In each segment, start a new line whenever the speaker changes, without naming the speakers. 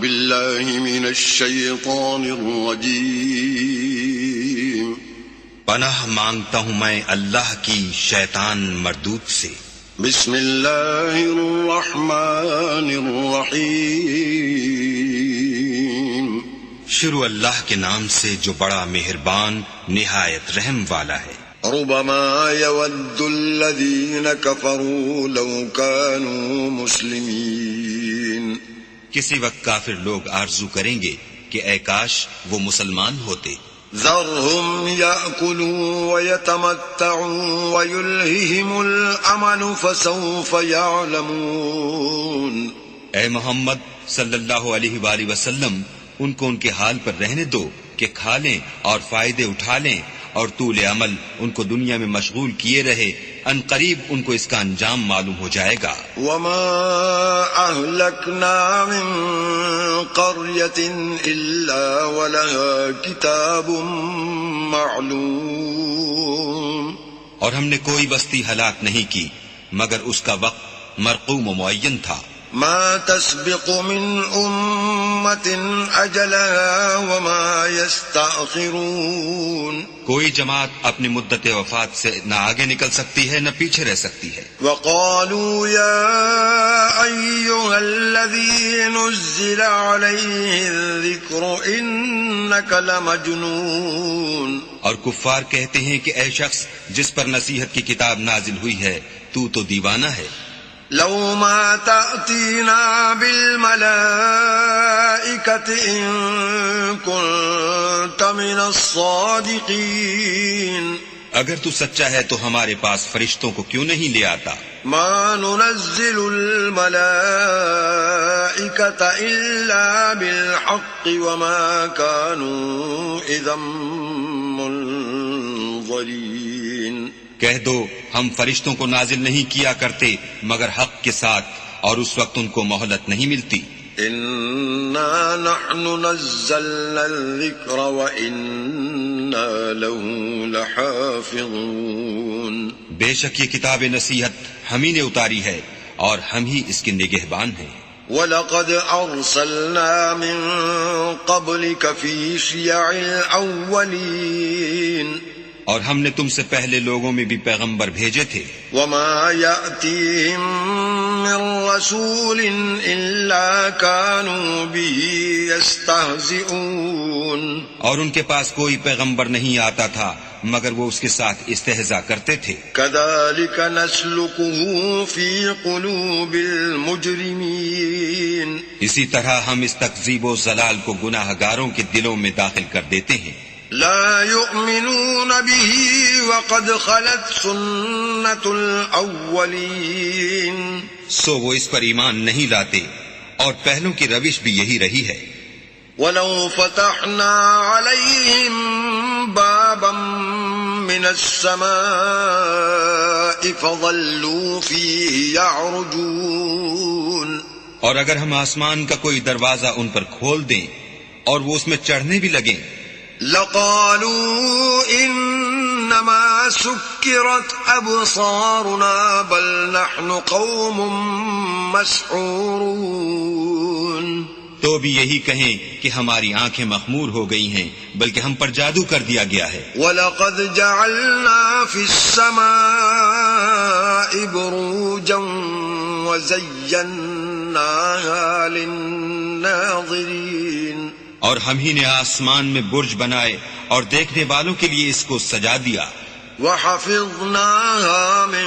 بالله من الشيطان الرجيم
پناہ مانگتا ہوں میں اللہ کی شیطان مردود سے.
بسم اللہ الرحمن الرحیم
شروع اللہ کے نام سے جو بڑا مہربان نہایت رحم والا ہے.
ربما يود الذين كفروا لو كانوا مسلمين
کسی وقت کافر لوگ آرزو کریں گے کہ اے کاش وہ مسلمان ہوتے.
ذرهم يأكلوا ويتمتعوا ويلههم الأمل فسوف يعلمون.
اے محمد صلی اللہ علیہ وآلہ وسلم ان کو ان کے حال پر رہنے دو کہ کھا لیں اور فائدے اٹھا لیں اور طول عمل ان کو دنیا میں مشغول کیے رہے. ان قریب ان کو اس کا انجام معلوم ہو جائے گا.
وما أهلكنا من قرية إلا ولها كتاب معلوم.
اور ہم نے کوئی بستی ہلاک نہیں کی مگر اس کا وقت مرقوم و معین تھا.
ما تسبق من أمة أجلها وما يستأخرون.
کوئی جماعت اپنی مدت وفات سے نہ آگے نکل سکتی ہے نہ پیچھے رہ سکتی ہے.
وقالوا يا أيها الذي نزل عليه الذكر إنك لمجنون.
اور کفار کہتے ہیں کہ اے شخص جس پر نصیحت کی کتاب نازل ہوئی ہے تو دیوانہ ہے.
لو ما تأتينا بالملائكة إن كنت من الصادقين.
اگر تو سچا ہے تو ہمارے پاس فرشتوں کو کیوں نہیں لے آتا.
ما ننزل الملائكة إلا بالحق وما كانوا إذا منظرين.
کہہ دو ہم فرشتوں کو نازل نہیں کیا کرتے مگر حق کے ساتھ اور اس وقت ان کو مہلت نہیں ملتی.
إنا نحن نزلنا الذكر وإنا له لحافظون.
بے شک یہ کتاب نصیحت ہم ہی نے اتاری ہے اور ہم ہی اس کے نگہبان ہیں.
وَلَقَدْ أَرْسَلْنَا مِن قَبْلِكَ فِي شِيَعِ الْأَوَّلِينَ.
اور ہم نے تم سے پہلے لوگوں میں بھی پیغمبر بھیجے تھے.
وَمَا يَأْتِيهِم مِّن رَّسُولٍ إِلَّا كَانُوا بِهِ يَسْتَهْزِئُونَ.
اور ان کے پاس کوئی پیغمبر نہیں آتا تھا مگر وہ اس کے ساتھ استہزاء کرتے تھے.
كَذَلِكَ نَسْلُكُهُ فِي قُلُوبِ الْمُجْرِمِينَ.
اسی طرح ہم اس تکذیب و ضلال کو گناہ گاروں کے دلوں میں داخل کر دیتے ہیں.
لا يؤمنون به وقد خلت سنة الأولين.
سو وہ اس پر ایمان نہیں لاتے اور پہلوں کی روش بھی یہی رہی ہے.
ولو فتحنا عليهم بابا من السماء فظلوا فيه يعرجون.
اور اگر ہم آسمان کا کوئی دروازہ ان پر کھول دیں اور وہ اس میں چڑھنے بھی لگیں
لقالوا انما سكرت ابصارنا بل نحن قوم مسحورون.
تو بھی یہی کہیں کہ ہماری آنکھیں مخمور ہو گئی ہیں بلکہ ہم پر جادو کر دیا گیا ہے.
وَلَقَدْ جَعَلْنَا فِي السَّمَاءِ بُرُوجًا وَزَيَّنَّاهَا لِلنَّاظِرِينَ.
اور ہم ہی نے آسمان میں برج بنائے اور دیکھنے والوں کے لیے اس کو سجا دیا.
وَحَفِظْنَاهَا مِن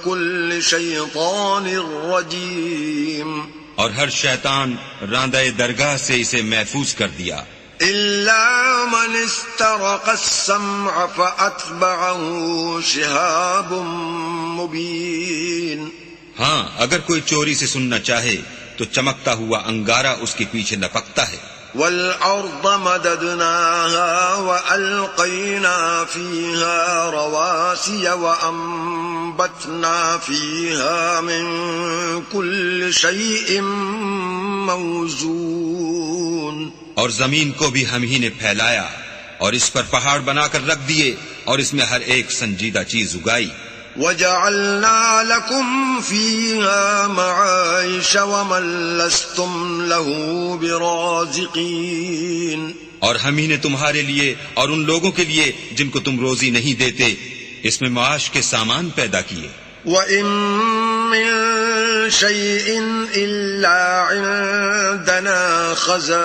كُلِّ شَيْطَانٍ رَّجِيمٍ.
اور ہر شیطان راندہ درگاہ سے اسے محفوظ کر دیا.
إِلَّا مَنِ اسْتَرَقَ السَّمْعَ فَأَتْبَعَهُ شِهَابٌ مُبِينٌ.
ہاں اگر کوئی چوری سے سننا چاہے تو چمکتا ہوا انگارہ اس کے پیچھے لپکتا ہے.
وَالْأَرْضَ مَدَدْنَاهَا وَأَلْقَيْنَا فِيهَا رَوَاسِيَ وَأَنبَتْنَا فِيهَا مِن كُلِّ شَيْءٍ مَّوْزُونٍ.
اور زمین کو بھی ہم ہی نے پھیلایا اور اس پر پہاڑ بنا کر رکھ دیے اور اس میں ہر ایک سنجیدہ چیز اگائی.
وجعلنا لكم فيها معايش ومن لستم له برازقين
اور ہم ہی نے تمہارے لیے اور ان لوگوں کے لیے جن کو تم روزی نہیں دیتے اس میں معاش کے سامان پیدا کیے.
وَإِن مِّن شَيْءٍ إِلَّا عِندَنَا خَزَائِنُهُ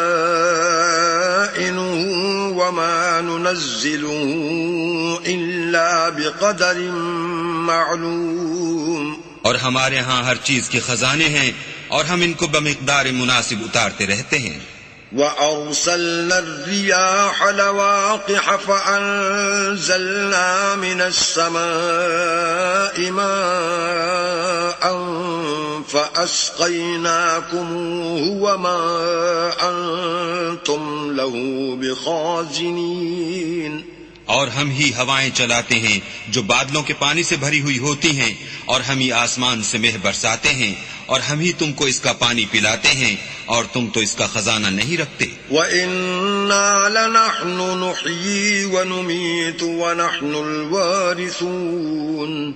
وَمَا نُنَزِّلُهُ إِلَّا بِقَدَرٍ معلوم.
اور ہمارے ہاں ہر چیز کے خزانے ہیں اور ہم ان کو بمقدار مناسب اتارتے رہتے ہیں.
وَأَرْسَلْنَا الرِّيَاحَ لَوَاقِحَ فَأَنزَلْنَا مِنَ السَّمَاءِ مَاءً فَأَسْقَيْنَاكُمُوهُ وَمَا أَنْتُمْ لَهُ بِخَازِنِينَ.
اور ہم ہی ہوائیں چلاتے ہیں جو بادلوں کے پانی سے بھری ہوئی ہوتی ہیں اور ہم ہی آسمان سے مہ برساتے ہیں اور ہم ہی تم کو اس کا پانی پلاتے ہیں اور تم تو اس کا خزانہ نہیں رکھتے.
وَإِنَّا لَنَحْنُ نُحْيِي وَنُمِيتُ وَنَحْنُ الْوَارِثُونَ.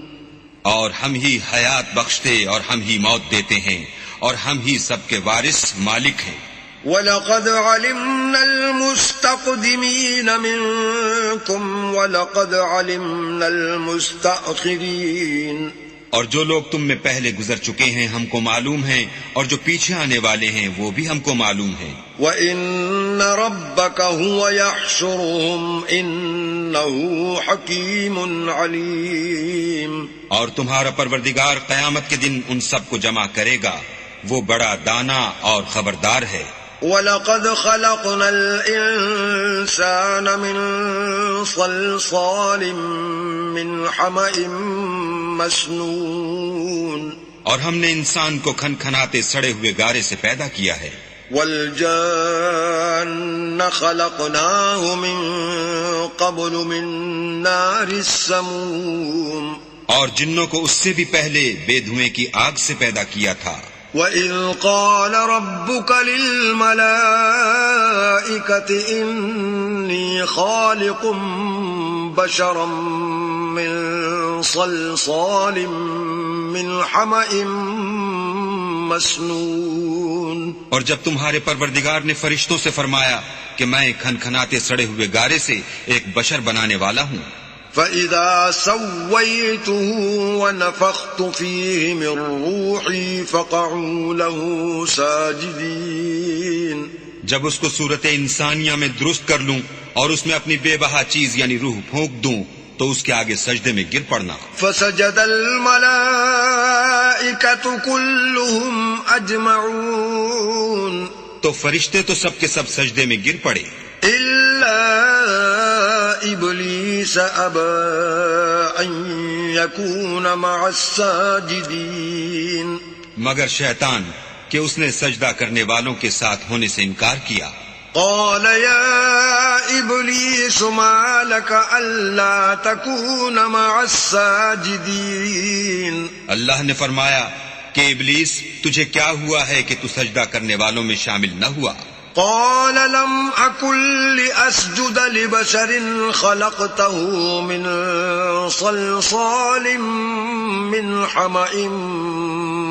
اور ہم ہی حیات بخشتے اور ہم ہی موت دیتے ہیں اور ہم ہی سب کے وارث مالک ہیں.
وَلَقَدْ عَلِمْنَا الْمُسْتَقْدِمِينَ مِنْكُمْ وَلَقَدْ عَلِمْنَا الْمُسْتَأْخِرِينَ.
اور جو لوگ تم میں پہلے گزر چکے ہیں ہم کو معلوم ہیں اور جو پیچھے آنے والے ہیں وہ بھی ہم کو معلوم ہیں.
وَإِنَّ رَبَّكَ هُوَ يَحْشُرُهُمْ إِنَّهُ حَكِيمٌ عَلِيمٌ. اور تمہارا
پروردگار قیامت کے دن ان سب کو جمع کرے گا، وہ بڑا دانا اور خبردار ہے.
وَلَقَدْ خَلَقْنَا الْإِنسَانَ مِنْ صَلْصَالٍ مِّنْ حَمَإٍ مَّسْنُونٍ.
اور ہم نے انسان کو کھنکھناتے سڑے ہوئے گارے سے پیدا کیا ہے.
وَالْجَانَّ خَلَقْنَاهُ مِنْ قَبْلُ مِنْ نَارِ السَّمُومِ.
اور جنوں کو اس سے بھی پہلے بے دھوئیں کی آگ سے پیدا کیا تھا.
وَإِذْ قَالَ رَبُّكَ لِلْمَلَائِكَةِ إِنِّي خَالِقٌ بَشَرًا مِّن صَلْصَالٍ مِّنْ حَمَإٍ مَّسْنُونٍ.
اور جب تمہارے پروردگار نے فرشتوں سے فرمایا کہ میں کھنکھناتے سڑے ہوئے گارے سے ایک بشر بنانے والا ہوں.
فَإِذَا سَوَّيْتُهُ وَنَفَخْتُ فِيهِ مِنْ رُوحِي فَقَعُوا لَهُ سَاجِدِينَ.
جب اس کو صورت انسانیہ میں درست کر لوں اور اس میں اپنی بے بہا چیز یعنی روح پھونک دوں تو اس کے آگے سجدے میں گر پڑنا.
فَسَجَدَ الْمَلَائِكَةُ كُلُّهُمْ أَجْمَعُونَ.
تو فرشتے تو سب کے سب سجدے میں گر پڑے
إِلَّا إِبْلِيسَ أَبَى أَن يَكُونَ مَعَ السَّاجِدِينَ.
مگر شیطان کہ اس نے سجدہ کرنے والوں کے ساتھ ہونے سے انکار کیا.
قال يا إبليس ما لك ألا تكون مع الساجدين.
اللہ نے فرمایا کہ ابلیس تجھے کیا ہوا ہے کہ تو سجدہ کرنے والوں میں شامل نہ ہوا.
قال لم أكن لأسجد لبشر خلقته من صلصال من حمأ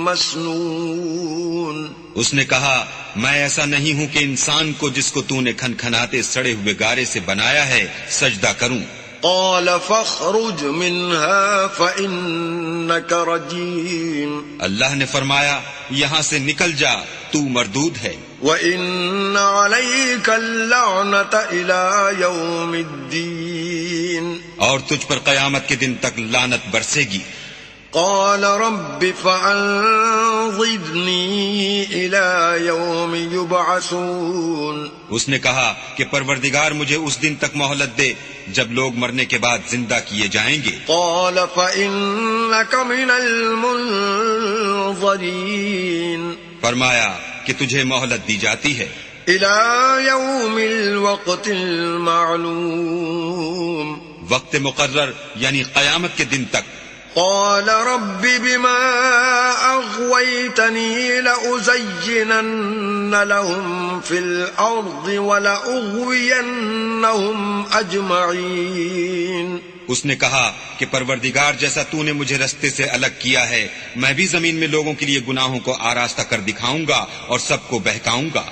مسنون.
اس نے کہا میں ایسا نہیں ہوں کہ انسان کو جس کو تو نے کھنکھناتے سڑے ہوئے گارے سے بنایا ہے سجدہ کروں.
قال فاخرج منها فإنك رجيم.
اللہ نے فرمایا یہاں سے نکل جا تو مردود ہے.
وَإِنَّ عَلَيْكَ اللَّعْنَةَ إِلَى يَوْمِ الدِّينِ.
اور تجھ پر قیامت کے دن تک لعنت برسے گی.
قال رب فأنظرني إلى يوم يبعثون.
اس نے کہا کہ پروردگار مجھے اس دن تک مہلت دے جب لوگ مرنے کے بعد زندہ کیے جائیں گے.
قال فإنك من المنظرين.
فرمایا کہ تجھے مہلت دی جاتی ہے
إلى يوم الوقت المعلوم.
وقت مقرر یعنی قیامت کے دن تک.
قال رب بما أغويتني لأزينن لهم في الأرض ولأغوينهم أجمعين.
اس نے کہا کہ پروردگار جیسا تو نے مجھے رستے سے الگ کیا ہے میں بھی زمین میں لوگوں کے لیے گناہوں کو آراستہ کر دکھاؤں گا اور سب کو بہکاؤں گا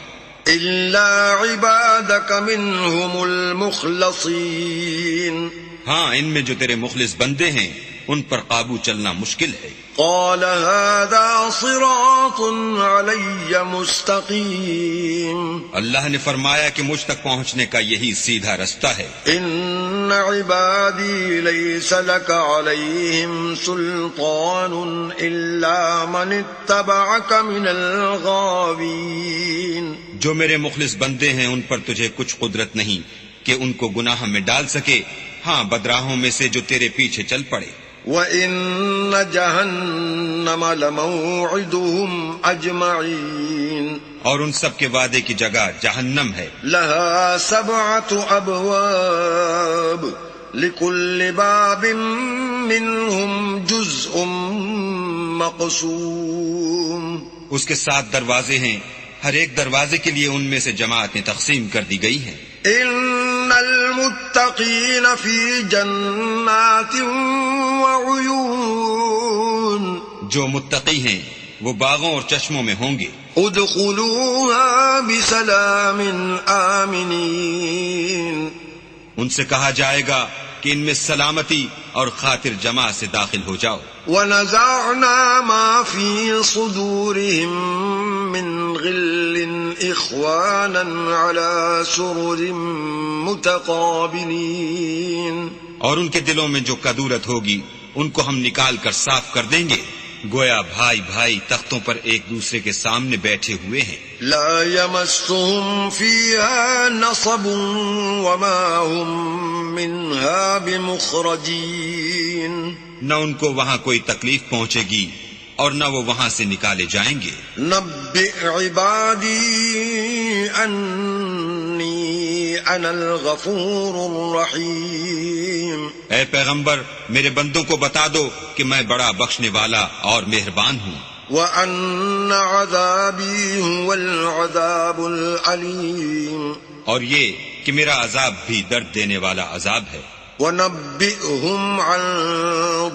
إلا عبادك منهم المخلصين
ہاں ان میں جو تیرے مخلص بندے ہیں ان پر قابو چلنا مشکل ہے
قال هذا صراط علي مستقيم
اللہ نے فرمایا کہ مجھ تک پہنچنے کا یہی سیدھا رستہ ہے
إن عبادي ليس لك عليهم سلطان إلا من اتبعك من الغاوين
جو میرے مخلص بندے ہیں ان پر تجھے کچھ قدرت نہیں کہ ان کو گناہ میں ڈال سکے ہاں بدراہوں میں سے جو تیرے پیچھے چل پڑے
وَإِنَّ جَهَنَّمَ لَمَوْعِدُهُمْ أَجْمَعِينَ
اور ان سب کے وعدے کی جگہ جہنم ہے
لَهَا 7 أَبْوَابٍ لِكُلِّ بَابٍ مِّنْهُمْ جُزْءٌ مَّقْسُومٌ
اس کے 7 دروازے ہیں ہر ایک دروازے کے لیے ان میں سے جماعتیں تقسیم کر دی گئی ہیں
إِنَّ الْمُتَّقِينَ فِي جَنَّاتٍ وَعُيُونٍ
جو متقی ہیں وہ باغوں اور چشموں میں ہوں گے
ادخلوها بسلام آمنین
ان سے کہا جائے گا کہ ان میں سلامتی اور خاطر جمع سے داخل ہو جاؤ
ونزعنا ما في صدورهم من غل إخوانا على سرر متقابلين
اور ان کے دلوں میں جو کدورت ہوگی ان کو ہم نکال کر صاف کر دیں گے گویا بھائی بھائی تختوں پر ایک دوسرے کے سامنے بیٹھے ہوئے ہیں
لا يمسهم فيها نصب وما هم منها بمخرجين
نہ ان کو وہاں کوئی تکلیف پہنچے گی اور نہ وہ وہاں سے نکالے جائیں گے
نبئ عبادی انی انا الغفور الرحیم
اے پیغمبر میرے بندوں کو بتا دو کہ میں بڑا بخشنے والا اور مہربان ہوں
وَأَنَّ عَذَابِي هُوَ الْعَذَابُ الْعَلِيمُ
اور یہ کہ میرا عذاب بھی درد دینے والا عذاب ہے
وَنَبِّئْهُمْ عَنْ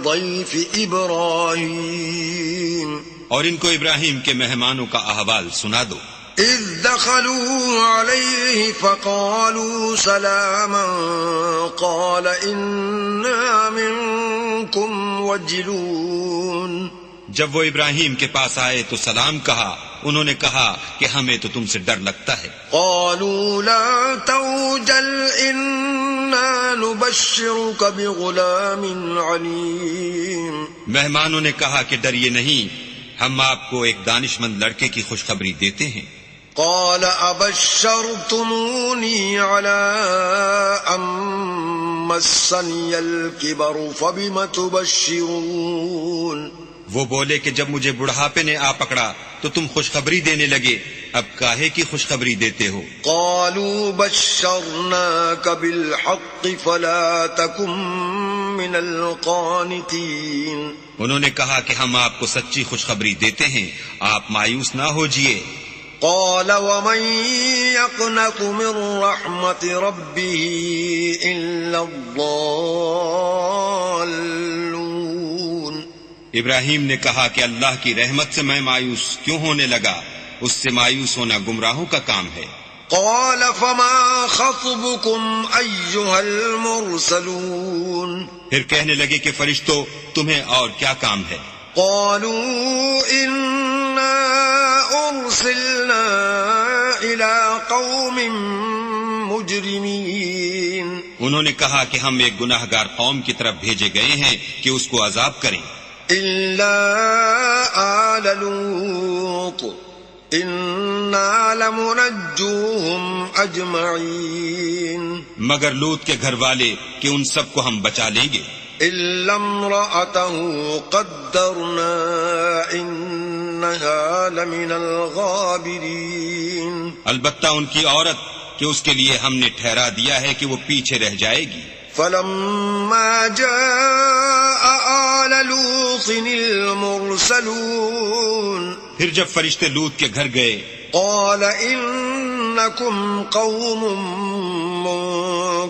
ضَيْفِ إِبْرَاهِيمَ
اور ان کو ابراہیم کے مہمانوں کا احوال سنا دو
إِذْ دَخَلُوا عَلَيْهِ فَقَالُوا سَلَامًا قَالَ إِنَّا مِنْكُمْ وَجِلُونَ
جب وہ ابراہیم کے پاس آئے تو سلام کہا انہوں نے کہا کہ ہمیں تو تم سے ڈر لگتا ہے
قالوا لا توجل إنا نبشرك بغلام عليم
مہمانوں نے کہا کہ ڈریے نہیں ہم آپ کو ایک دانشمند لڑکے کی خوشخبری دیتے ہیں
قال أبشرتموني على أن مسني الكبر فبم تبشرون
وہ بولے کہ جب مجھے بڑھاپے نے آ پکڑا تو تم خوشخبری دینے لگے اب کاہے کی خوشخبری دیتے ہو
قالوا بشرناك بالحق فلا تكن من القانتين
انہوں نے کہا کہ ہم آپ کو سچی خوشخبری دیتے ہیں آپ مایوس نہ ہوجئے
قال ومن يقنط من رحمة ربه إلا الضالون
ابراہیم نے کہا کہ اللہ کی رحمت سے میں مایوس کیوں ہونے لگا اس سے مایوس ہونا گمراہوں کا کام ہے
قال فما خطبكم أيها المرسلون
پھر کہنے لگے کہ فرشتوں تمہیں اور کیا کام ہے
قالوا إنا أرسلنا إلى قوم مجرمين
انہوں نے کہا کہ ہم ایک گناہگار قوم کی طرف بھیجے گئے ہیں کہ اس کو عذاب کریں
إلا آل لوط إنا لمنجوهم أجمعين
مگر لوط کے گھر والے کہ ان سب کو ہم بچا لیں گے
إلا امرأته قدرنا إنها لمن الغابرين
البتہ ان کی عورت کہ اس کے لیے ہم نے ٹھہرا دیا ہے کہ وہ پیچھے رہ جائے گی
فلما جاء آل لوط المرسلون
پھر جب فرشتے لوط کے گھر گئے
قال إنكم قوم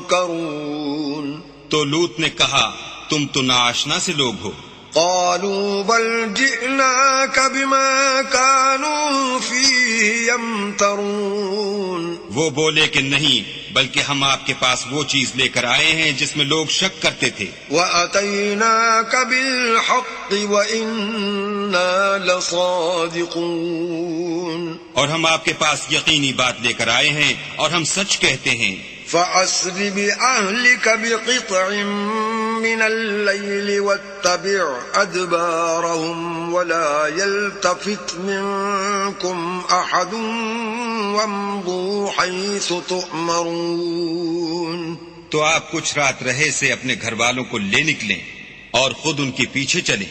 منكرون
تو لوط نے کہا تم تو ناآشنا سے لوگ ہو.
قالوا بل جئناك بما كانوا فيه يمترون.
وہ بولے کہ نہیں بلکہ ہم آپ کے پاس وہ چیز لے کر آئے ہیں جس میں لوگ شک کرتے تھے.
وَأَتَيْنَاكَ بِالْحَقِّ وَإِنَّا لَصَادِقُونَ.
اور ہم آپ کے پاس یقینی بات لے کر آئے ہیں اور ہم سچ کہتے ہیں.
فَأَسْرِ بِأَهْلِكَ بِقِطْعٍ مِّنَ اللَّيْلِ وَاتَّبِعْ أَدْبَارَهُمْ وَلَا يَلْتَفِتْ مِنكُمْ أَحَدٌ وَامْضُوا حَيْثُ تُؤْمَرُونَ.
تو آپ کچھ رات رہے سے اپنے گھر والوں کو لے نکلیں اور خود ان کے پیچھے چلیں،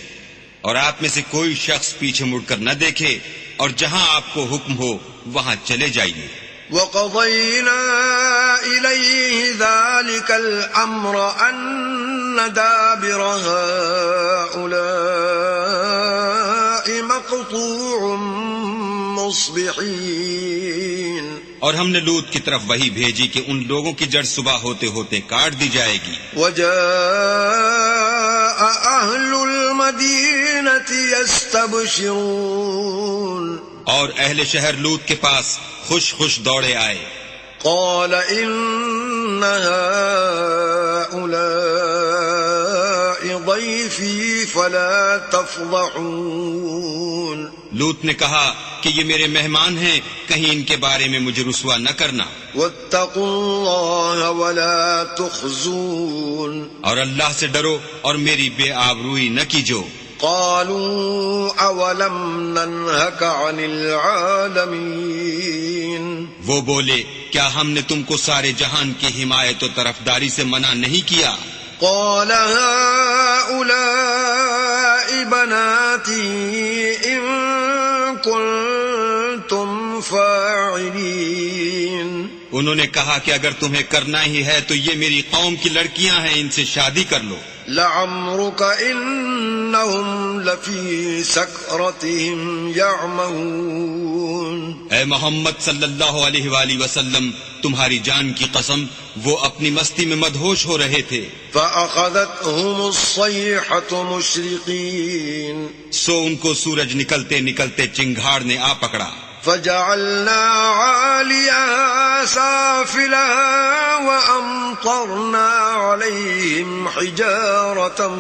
اور آپ میں سے کوئی شخص پیچھے مڑ کر نہ دیکھے، اور جہاں آپ کو حکم ہو وہاں چلے جائیے.
وَقَضَيْنَا إِلَيْهِ ذَلِكَ الْأَمْرَ أَنَّ دَابِرَ هَؤُلَاءِ مَقْطُوعٌ مُصْبِحِينَ.
اور ہم نے لوط کی طرف وحی بھیجی کہ ان لوگوں کی جڑ صبح ہوتے ہوتے کاٹ دی جائے گی.
وَجَاءَ أَهْلُ الْمَدِينَةِ يَسْتَبْشِرُونَ. اور
اہل شہر لوط کے پاس خوش خوش دوڑے آئے.
قال إن هؤلاء ضيفي فلا تفضحون.
لوط نے کہا کہ یہ میرے مہمان ہیں، کہیں ان کے بارے میں مجھے رسوا نہ کرنا.
واتقوا الله ولا تخزون.
اور اللہ سے ڈرو اور میری بے آبروئی نہ کیجو.
قالوا أولم ننهك عن العالمين.
وہ بولے کیا ہم نے تم کو سارے جہان کی حمایت و طرفداری سے منع نہیں کیا؟
قال هؤلاء بناتي إن كنتم فاعلين.
انہوں نے کہا کہ اگر تمہیں کرنا ہی ہے تو یہ میری قوم کی لڑکیاں ہیں، ان سے شادی کر لو.
لعمرك إنهم لفي سكرتهم يعمهون.
اے محمد صلی اللہ علیہ وآلہ وسلم، تمہاری جان کی قسم وہ اپنی مستی میں مدہوش ہو رہے تھے.
فأخذتهم الصيحة مشرقين.
سو ان کو سورج نکلتے نکلتے چنگھاڑ نے آ پکڑا.
فجعلنا عاليها سافلها وأمطرنا عليهم حجارة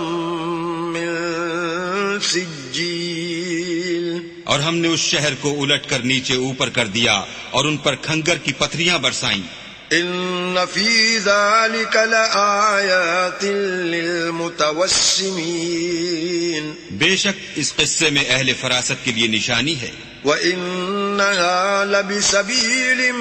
من سجيل.
اور ہم نے اس شہر کو الٹ کر نیچے اوپر کر دیا اور ان پر کھنگر کی پتھریاں برسائیں.
ان في ذلك لآيات للمتوسمين.
بے شک اس قصے میں اہل فراست کے لیے نشانی ہے.
وإنها لبسبيل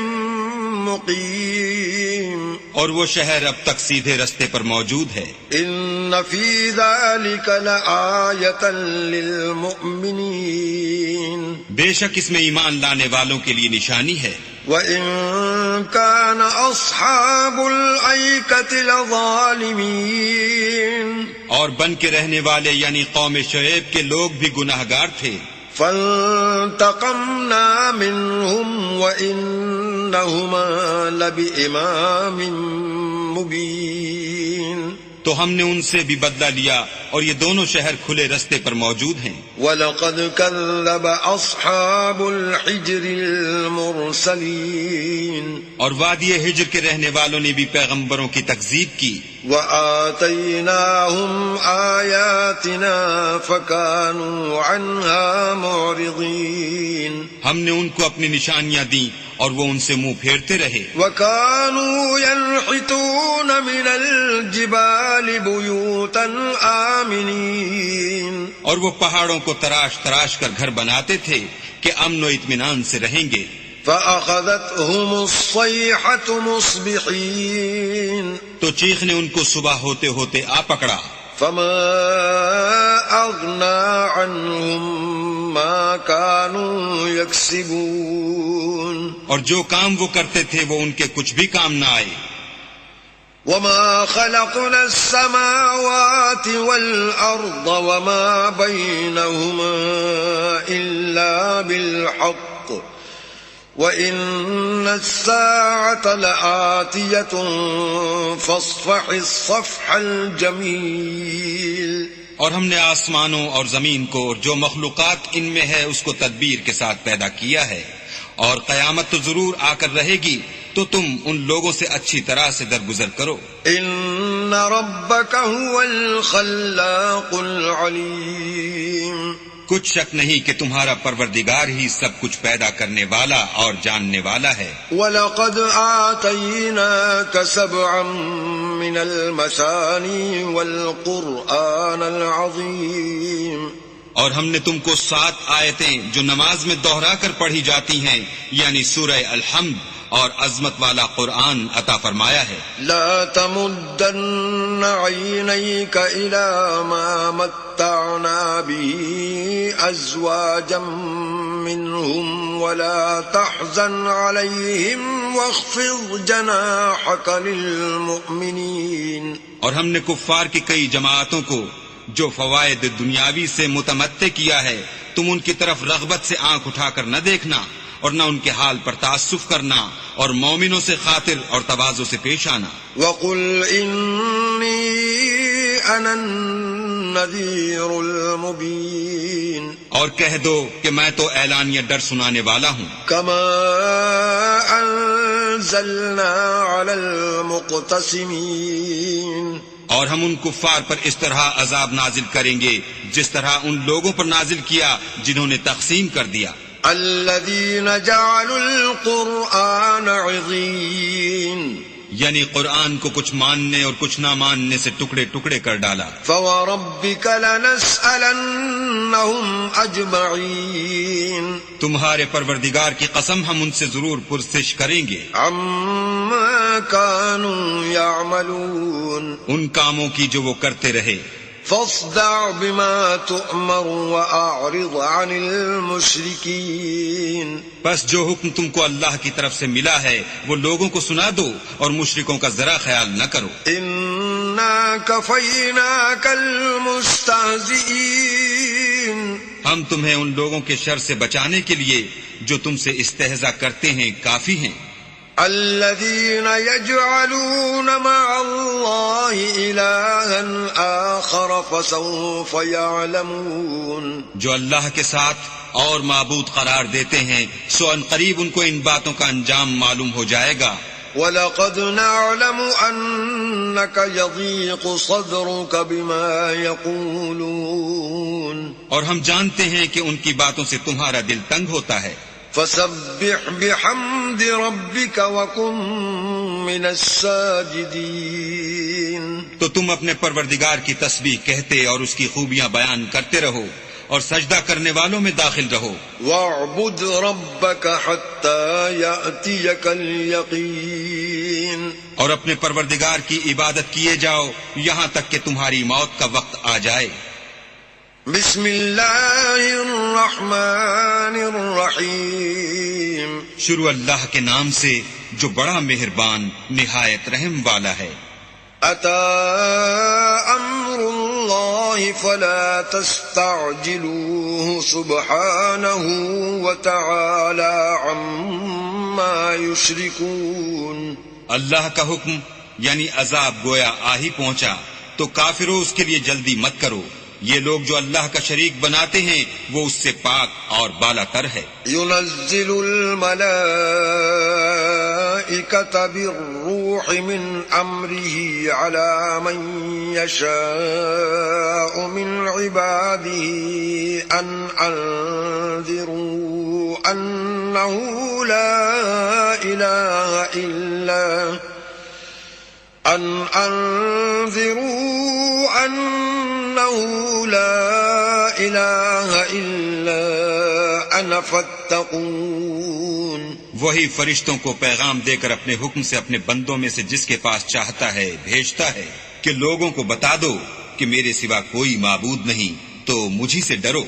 مقيم.
اور وہ شہر اب تک سیدھے رستے پر موجود ہے.
ان في ذلك لآية للمؤمنين.
بے شک اس میں ایمان لانے والوں کے لیے نشانی ہے.
وَإِن كَانَ أَصْحَابُ الْأَيْكَةِ لَظَالِمِينَ.
اور بن کے رہنے والے یعنی قوم شعیب کے لوگ بھی گناہگار تھے.
فَانْتَقَمْنَا مِنْهُمْ وَإِنَّهُمَا لَبِإِمَامٍ مُبِينٍ.
تو ہم نے ان سے بھی بدلہ لیا اور یہ دونوں شہر کھلے رستے پر موجود ہیں.
وَلَقَدْ كَذَّبَ أَصْحَابُ الْحِجْرِ الْمُرْسَلِينَ.
اور وادی ہجر کے رہنے والوں نے بھی پیغمبروں کی تکذیب کی.
وَآتَيْنَاهُمْ آيَاتِنَا فَكَانُوا عَنْهَا مُعْرِضِينَ.
ہم نے ان کو اپنی نشانیاں دیں اور وہ ان سے منہ پھیرتے رہے.
وَكَانُوا يَنْحِتُونَ مِنَ الْجِبَالِ بُيُوتًا آمِنِينَ.
اور وہ پہاڑوں کو تراش تراش کر گھر بناتے تھے کہ امن و اطمینان سے رہیں گے.
فَأَخَذَتْهُمُ الصَّيْحَةُ مُصْبِحِينَ.
تو چیخ نے ان کو صبح ہوتے ہوتے آ پکڑا.
فَمَا أَغْنَى عَنْهُمْ مَا كَانُوا يَكْسِبُونَ.
اور جو کام وہ کرتے تھے وہ ان کے کچھ بھی کام نہ آئے.
وَمَا خَلَقْنَا السَّمَاوَاتِ وَالْأَرْضَ وَمَا بَيْنَهُمَا إِلَّا بِالْحَقِّ وَإِنَّ السَّاعَةَ لَآتِيَةٌ فَاصْفَحِ الصَّفْحَ الْجَمِيلَ
اور ہم نے آسمانوں اور زمین کو اور جو مخلوقات ان میں ہے اس کو تدبیر کے ساتھ پیدا کیا ہے، اور قیامت تو ضرور آ کر رہے گی، تو تم ان لوگوں سے اچھی طرح سے درگزر کرو۔
ان ربک هو الخلاق العلیم،
کچھ شک نہیں کہ تمہارا پروردگار ہی سب کچھ پیدا کرنے والا اور جاننے والا ہے۔
وَلَقَدْ آتَيْنَاكَ سَبْعًا مِّنَ الْمَثَانِي وَالْقُرْآنَ الْعَظِيمِ،
اور ہم نے تم کو 7 آیتیں جو نماز میں دوہرا کر پڑھی جاتی ہیں، یعنی سورہ الحمد اور عظمت والا قرآن عطا فرمایا ہے۔
لا تمدن عینیک الی ما متعنا به ازواجا منهم ولا تحزن علیہم واخفض جناحک للمؤمنین،
اور ہم نے کفار کی کئی جماعتوں کو جو فوائد دنیاوی سے متمتع کیا ہے، تم ان کی طرف رغبت سے آنکھ اٹھا کر نہ دیکھنا اور نہ ان کے حال پر تعسف کرنا، اور مومنوں سے خاطر اور تواضع سے پیش آنا۔
وَقُلْ إِنِّي أَنَا النَّذِيرُ الْمُبِينُ،
اور کہہ دو کہ میں تو اعلانیہ ڈر سنانے والا ہوں۔
كَمَا أَنزَلْنَا عَلَى الْمُقْتَسِمِينَ،
اور ہم ان کفار پر اس طرح عذاب نازل کریں گے جس طرح ان لوگوں پر نازل کیا جنہوں نے تقسیم کر دیا۔
الذين جعلوا القرآن عضين،
یعنی قرآن کو کچھ ماننے اور کچھ نہ ماننے سے ٹکڑے ٹکڑے کر ڈالا۔
فوربك لنسألنهم أجمعين،
تمہارے پروردگار کی قسم ہم ان سے ضرور پرسش کریں گے
عما كانوا يعملون،
ان کاموں کی جو وہ کرتے رہے۔
فاصدع بما تؤمر وأعرض عن المشركين،
بس جو حکم تم کو اللہ کی طرف سے ملا ہے وہ لوگوں کو سنا دو اور مشرکوں کا ذرا خیال نہ کرو۔
إنا كفيناك المستهزئين،
ہم تمہیں ان لوگوں کے شر سے بچانے کے لیے جو تم سے استہزاء کرتے ہیں کافی ہیں۔
الذين يجعلون مع الله إلها آخر فسوف يعلمون،
جو اللہ کے ساتھ اور معبود قرار دیتے ہیں سو ان قریب ان کو ان باتوں کا انجام معلوم ہو جائے گا۔
وَلَقَدْ نَعْلَمُ أَنَّكَ يَضِيقُ صَدْرُكَ بِمَا يَقُولُونَ،
اور ہم جانتے ہیں کہ ان کی باتوں سے تمہارا دل تنگ ہوتا ہے۔
فسبح بحمد ربك وكن من الساجدين،
تو تم اپنے پروردگار کی تسبیح کہتے اور اس کی خوبیاں بیان کرتے رہو اور سجدہ کرنے والوں میں داخل رہو۔
واعبد ربك حتى يأتيك اليقين،
اور اپنے پروردگار کی عبادت کیے جاؤ یہاں تک کہ تمہاری موت کا وقت آ جائے۔
بسم اللہ الرحمن الرحیم،
شروع اللہ کے نام سے جو بڑا مہربان نہایت رحم والا ہے۔
اتی امر اللہ فلا تستعجلوه سبحانہ وتعالی عما یشرکون،
اللہ کا حکم یعنی عذاب گویا آ ہی پہنچا تو کافروں اس کے لیے جلدی مت کرو، یہ لوگ جو اللہ کا شریک بناتے ہیں وہ اس سے پاک اور بالا تر ہے۔
ينزل الملائكة بالروح من أمره على من يشاء من عباده أن أنذروا أنه لا إله إلا أنا فاتقون،
وہی فرشتوں کو پیغام دے کر اپنے حکم سے اپنے بندوں میں سے جس کے پاس چاہتا ہے بھیجتا ہے کہ لوگوں کو بتا دو کہ میرے سوا کوئی معبود نہیں تو مجھی سے ڈرو۔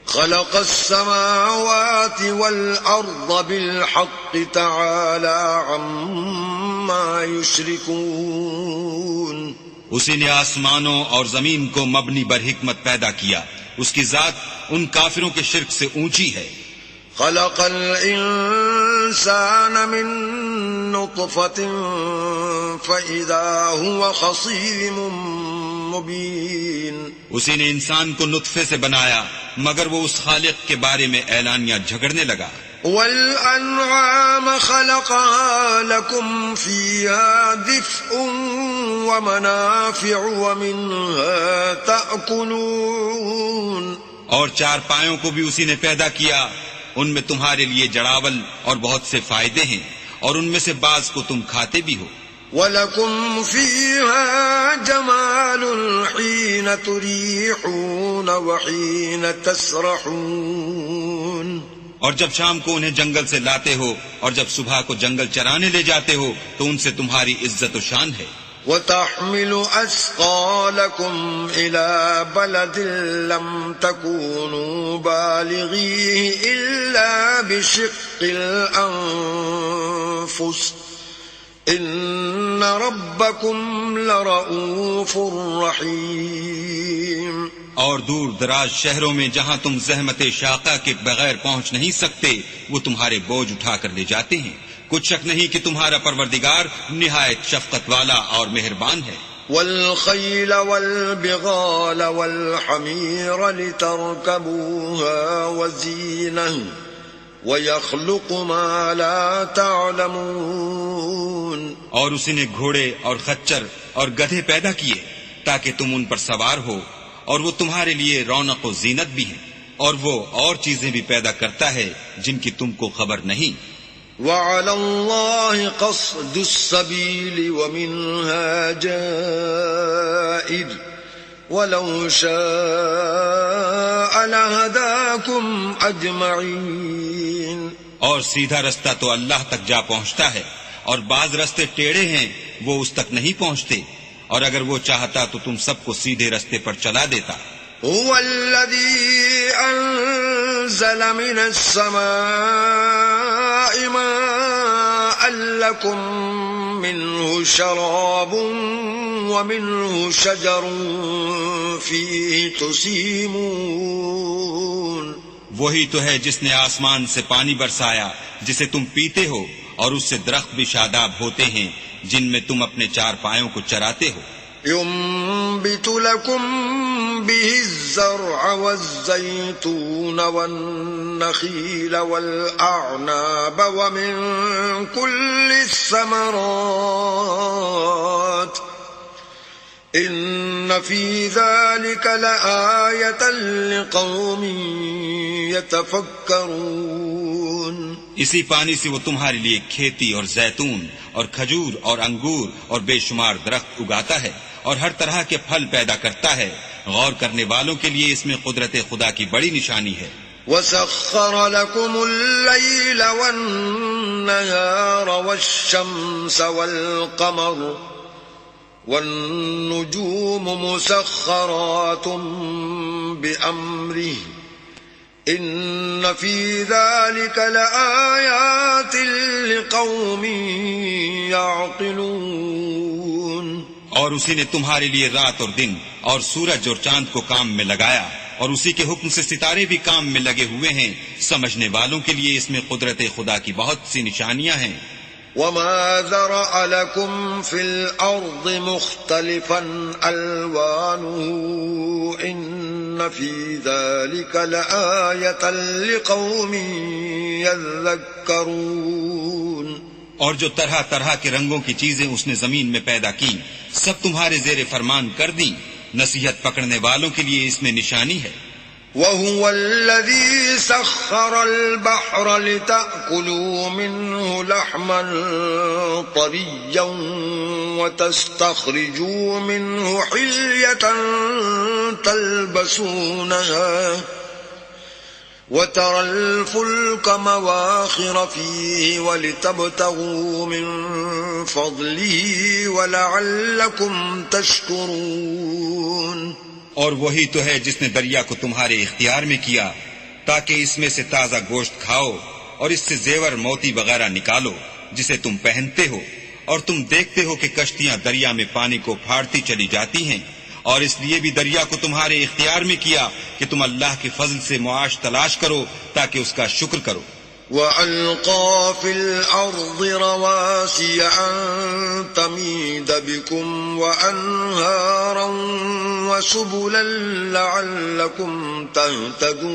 خلق السماوات والأرض بالحق تعالى عما يشركون،
اسی نے آسمانوں اور زمین کو مبنی بر حکمت پیدا کیا، اس کی ذات ان کافروں کے شرک سے اونچی ہے۔
خلق الإنسان من نطفة فإذا هو خصيم مبين.
اسی نے انسان کو نطفے سے بنایا مگر وہ اس خالق کے بارے میں اعلانیہ جھگڑنے لگا.
والأنعام خلقها لكم فيها دفء ومنافع ومنها تأكلون.
اور چارپایوں کو بھی اسی نے پیدا کیا، ان میں تمہارے لیے جڑاول اور بہت سے فائدے ہیں، اور ان میں سے بعض کو تم کھاتے بھی ہو.
وَلَكُمْ فِيهَا جَمَالٌ حِينَ تُرِيحُونَ وَحِينَ تَسْرَحُونَ.
اور جب شام کو انہیں جنگل سے لاتے ہو اور جب صبح کو جنگل چرانے لے جاتے ہو تو ان سے تمہاری عزت و شان ہے.
وَتَحْمِلُ أَثْقَالَكُمْ إِلَى بَلَدٍ لَمْ تَكُونُوا بَالِغِيهِ إِلَّا بِشِقِّ الْأَنفُسِ إِنَّ رَبَّكُمْ لَرَؤُوفٌ رَحِيمٌ.
اور دور دراز شہروں میں جہاں تم زحمت شاقہ کے بغیر پہنچ نہیں سکتے وہ تمہارے بوجھ اٹھا کر لے جاتے ہیں. کچھ شک نہیں کہ تمہارا پروردگار نہایت شفقت والا اور مہربان ہے.
والخیل والبغال والحمیر لترکبوها وزینہ وَيَخْلُقُ مَا لَا تَعْلَمُونَ.
اور اسی نے گھوڑے اور خچر اور گدھے پیدا کیے تاکہ تم ان پر سوار ہو، اور وہ تمہارے لیے رونق و زینت بھی ہیں، اور وہ اور چیزیں بھی پیدا کرتا ہے جن کی تم کو خبر نہیں.
وَعَلَى اللَّهِ قَصْدُ السَّبِيلِ وَمِنْهَا جَائِرٌ وَلَوْ شَاءَ لَهَدَاكُمْ أَجْمَعِينَ.
اور سیدھا رستہ تو اللہ تک جا پہنچتا ہے، اور بعض رستے ٹیڑھے ہیں وہ اس تک نہیں پہنچتے، اور اگر وہ چاہتا تو تم سب کو سیدھے رستے پر چلا دیتا.
هو الذي أنزل من السماء ماء لكم منه شراب ومنه شجر فيه تسيمون.
وہی تو ہے جس نے آسمان سے پانی برسایا جسے تم پیتے ہو، اور اس سے درخت بھی شاداب ہوتے ہیں جن میں تم اپنے چار پایوں کو چراتے ہو.
ينبت لكم به الزرع والزيتون والنخيل والأعناب ومن كل الثمرات إن في ذلك لآية لقوم يتفكرون.
اسی پانی سے وہ تمہارے لیے کھیتی اور زیتون اور کھجور اور انگور اور بے شمار درخت اگاتا ہے اور ہر طرح کے پھل پیدا کرتا ہے. غور کرنے والوں کے لیے اس میں قدرت خدا کی بڑی نشانی ہے.
وَسَخَّرَ لَكُمُ اللَّيْلَ وَالنَّهَارَ وَالشَّمْسَ وَالْقَمَرَ وَالنُّجُومُ مُسَخَّرَاتٌ بِأَمْرِهِ إِنَّ فِي ذَلِكَ لَآيَاتٍ لِقَوْمٍ يَعْقِلُونَ.
اور اسی نے تمہارے لیے رات اور دن اور سورج اور چاند کو کام میں لگایا، اور اسی کے حکم سے ستارے بھی کام میں لگے ہوئے ہیں. سمجھنے والوں کے لیے اس میں قدرت خدا کی بہت سی نشانیاں ہیں.
وَمَا ذَرَأَ لَكُمْ فِي الْأَرْضِ مُخْتَلِفًا أَلْوَانُهُ إِنَّ فِي ذَلِكَ لَآيَةً لِقَوْمٍ يَذَّكَّرُونَ.
اور جو طرح طرح کے رنگوں کی چیزیں اس نے زمین میں پیدا کی سب تمہارے زیر فرمان کر دیں. نصیحت پکڑنے والوں کے لیے اس میں نشانی ہے.
وَهُوَ الَّذِي سَخَّرَ الْبَحْرَ لِتَأْكُلُوا مِنْهُ لَحْمًا طَرِيًّا وَتَسْتَخْرِجُوا مِنْهُ حِلْيَةً تَلْبَسُونَهَا وَتَرَى الْفُلْكَ مَوَاخِرَ فِيهِ وَلِتَبْتَغُوا مِنْ فَضْلِهِ وَلَعَلَّكُمْ تَشْكُرُونَ.
اور وہی تو ہے جس نے دریا کو تمہارے اختیار میں کیا تاکہ اس میں سے تازہ گوشت کھاؤ اور اس سے زیور موتی وغیرہ نکالو جسے تم پہنتے ہو، اور تم دیکھتے ہو کہ کشتیاں دریا میں پانی کو پھاڑتی چلی جاتی ہیں، اور اس لیے بھی دریا کو تمہارے اختیار میں کیا کہ تم اللہ کے فضل سے معاش تلاش کرو تاکہ اس کا شکر کرو.
وَأَلْقَى فِي الْأَرْضِ رَوَاسِيَ أَن تَمِيدَ بِكُمْ وَأَنْهَارًا وَسُبُلًا لَعَلَّكُمْ تَهْتَدُونَ.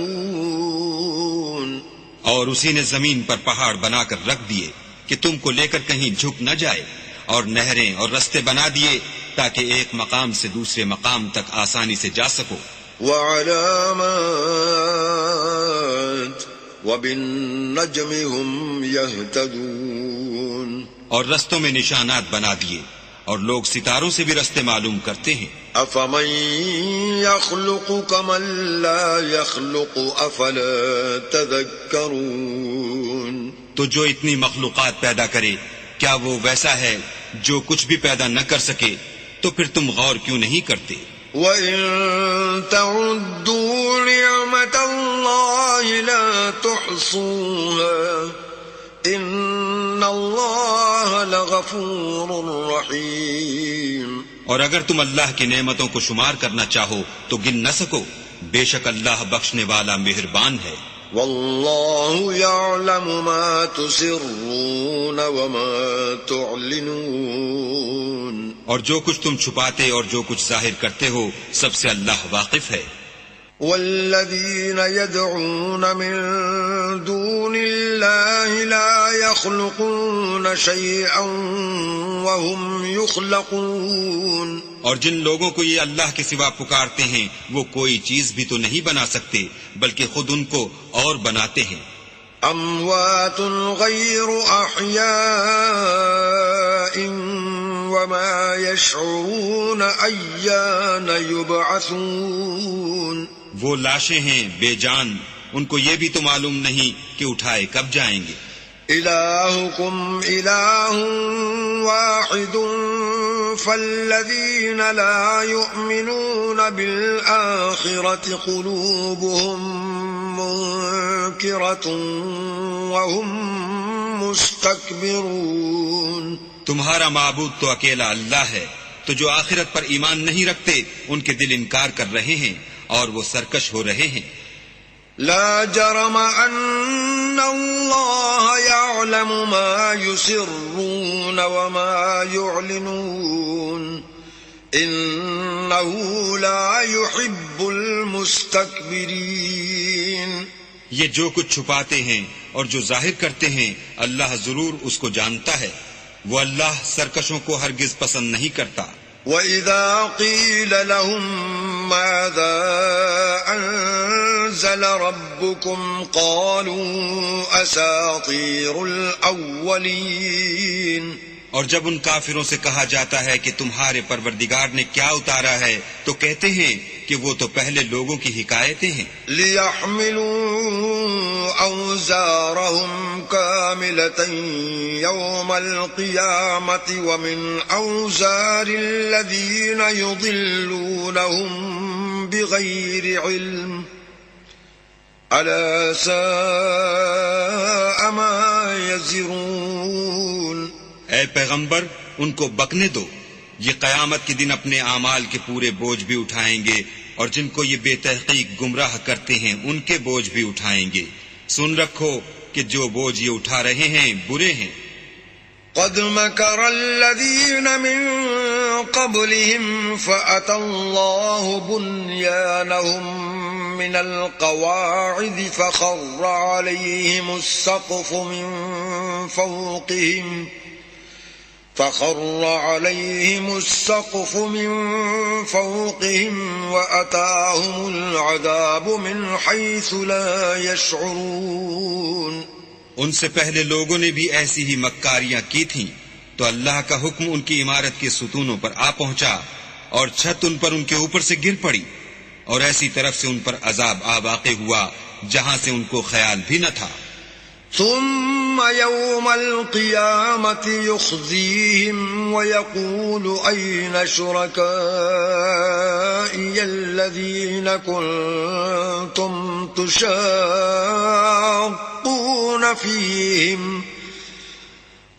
اور اسی نے زمین پر پہاڑ بنا کر رکھ دیے کہ تم کو لے کر کہیں جھک نہ جائے، اور نہریں اور رستے بنا دیے تاکہ ایک مقام سے دوسرے مقام تک آسانی سے جا سکو.
وَعَلَامَاتٍ وَبِالنَّجْمِ هُمْ يَهْتَدُونَ.
اور رستوں میں نشانات بنا دیے اور لوگ ستاروں سے بھی رستے معلوم کرتے ہیں.
أَفَمَن يَخْلُقُ كَمَن لَّا يَخْلُقُ أَفَلَا تَذَكَّرُونَ.
تو جو اتنی مخلوقات پیدا کرے کیا وہ ویسا ہے جو کچھ بھی پیدا نہ کر سکے؟ تو پھر تم غور کیوں نہیں کرتے؟
وَإِن تَعُدُّوا نِعْمَةَ اللَّهِ لَا تُحْصُوهَا إِنَّ اللَّهَ لَغَفُورٌ رَّحِيمٌ.
اور اگر تم اللہ کی نعمتوں کو شمار کرنا چاہو تو گن نہ سکو، بے شک اللہ بخشنے والا مہربان ہے.
وَاللَّهُ يَعْلَمُ مَا تُسِرُّونَ وَمَا تُعْلِنُونَ.
اور جو کچھ تم چھپاتے اور جو کچھ ظاہر کرتے ہو سب سے اللہ واقف ہے.
وَالَّذِينَ يَدْعُونَ مِن دُونِ اللَّهِ لَا يَخْلُقُونَ شَيْئًا وَهُمْ يُخْلَقُونَ.
اور جن لوگوں کو یہ اللہ کے سوا پکارتے ہیں وہ کوئی چیز بھی تو نہیں بنا سکتے بلکہ خود ان کو اور بناتے ہیں.
أَمْوَاتٌ غَيْرُ أَحْيَاءٍ وَمَا يَشْعُرُونَ أَيَّانَ يُبْعَثُونَ.
وہ لاشیں ہیں بے جان، ان کو یہ بھی تو معلوم نہیں کہ اٹھائے کب جائیں گے.
إِلَٰهُكُمْ إِلَٰهٌ وَاحِدٌ فَالَّذِينَ لَا يُؤْمِنُونَ بِالْآخِرَةِ قُلُوبُهُم مُّنكِرَةٌ وَهُم مُّسْتَكْبِرُونَ.
تمہارا معبود تو اکیلا اللہ ہے، تو جو آخرت پر ایمان نہیں رکھتے ان کے دل انکار کر رہے ہیں اور وہ سرکش ہو رہے ہیں.
لا جرم أن الله يعلم ما يسرون وما يعلنون إنه لا يحب المستكبرين.
یہ جو کچھ چھپاتے ہیں اور جو ظاہر کرتے ہیں اللہ ضرور اس کو جانتا ہے، وہ اللہ سرکشوں کو ہرگز پسند نہیں کرتا.
وَإِذَا قِيلَ لَهُم مَّاذَا أَنزَلَ رَبُّكُمْ قَالُوا أَسَاطِيرُ الْأَوَّلِينَ.
اور جب ان کافروں سے کہا جاتا ہے کہ تمہارے پروردگار نے کیا اتارا ہے تو کہتے ہیں کہ وہ تو پہلے لوگوں کی حکایتیں ہیں.
لِيَحْمِلُوا أَوْزَارَهُمْ كَامِلَةً يَوْمَ الْقِيَامَةِ وَمِنْ أَوْزَارِ الَّذِينَ يُضِلُّونَهُمْ بِغَيْرِ عِلْمٍ أَلَا سَاءَ مَا يَزِرُونَ.
اے پیغمبر ان کو بکنے دو، یہ قیامت کے دن اپنے اعمال کے پورے بوجھ بھی اٹھائیں گے اور جن کو یہ بے تحقیق گمراہ کرتے ہیں ان کے بوجھ بھی اٹھائیں گے. سن رکھو کہ جو بوجھ یہ اٹھا رہے ہیں برے ہیں.
قد مكر الذين من قبلهم فأتى الله بنيانهم من القواعد فخر عليهم السقف من فوقهم وأتاهم العذاب من حيث لا يشعرون.
ان سے پہلے لوگوں نے بھی ایسی ہی مکاریاں کی تھیں تو اللہ کا حکم ان کی عمارت کے ستونوں پر آ پہنچا اور چھت ان پر ان کے اوپر سے گر پڑی اور ایسی طرف سے ان پر عذاب آ واقع ہوا جہاں سے ان کو خیال بھی نہ تھا.
ثم يوم القيامة يخزيهم ويقول أين شركائي الذين كنتم تشاقون فيهم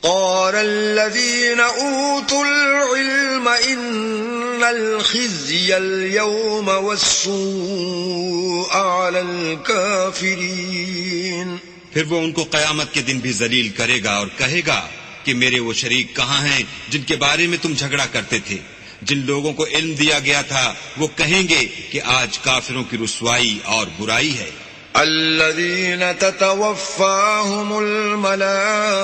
قال الذين أوتوا العلم إن الخزي اليوم والسوء على الكافرين.
پھر وہ ان کو قیامت کے دن بھی ذلیل کرے گا اور کہے گا کہ میرے وہ شریک کہاں ہیں جن کے بارے میں تم جھگڑا کرتے تھے. جن لوگوں کو علم دیا گیا تھا وہ کہیں گے کہ آج کافروں کی رسوائی اور برائی ہے.
الذين تتوفاهم الملائكة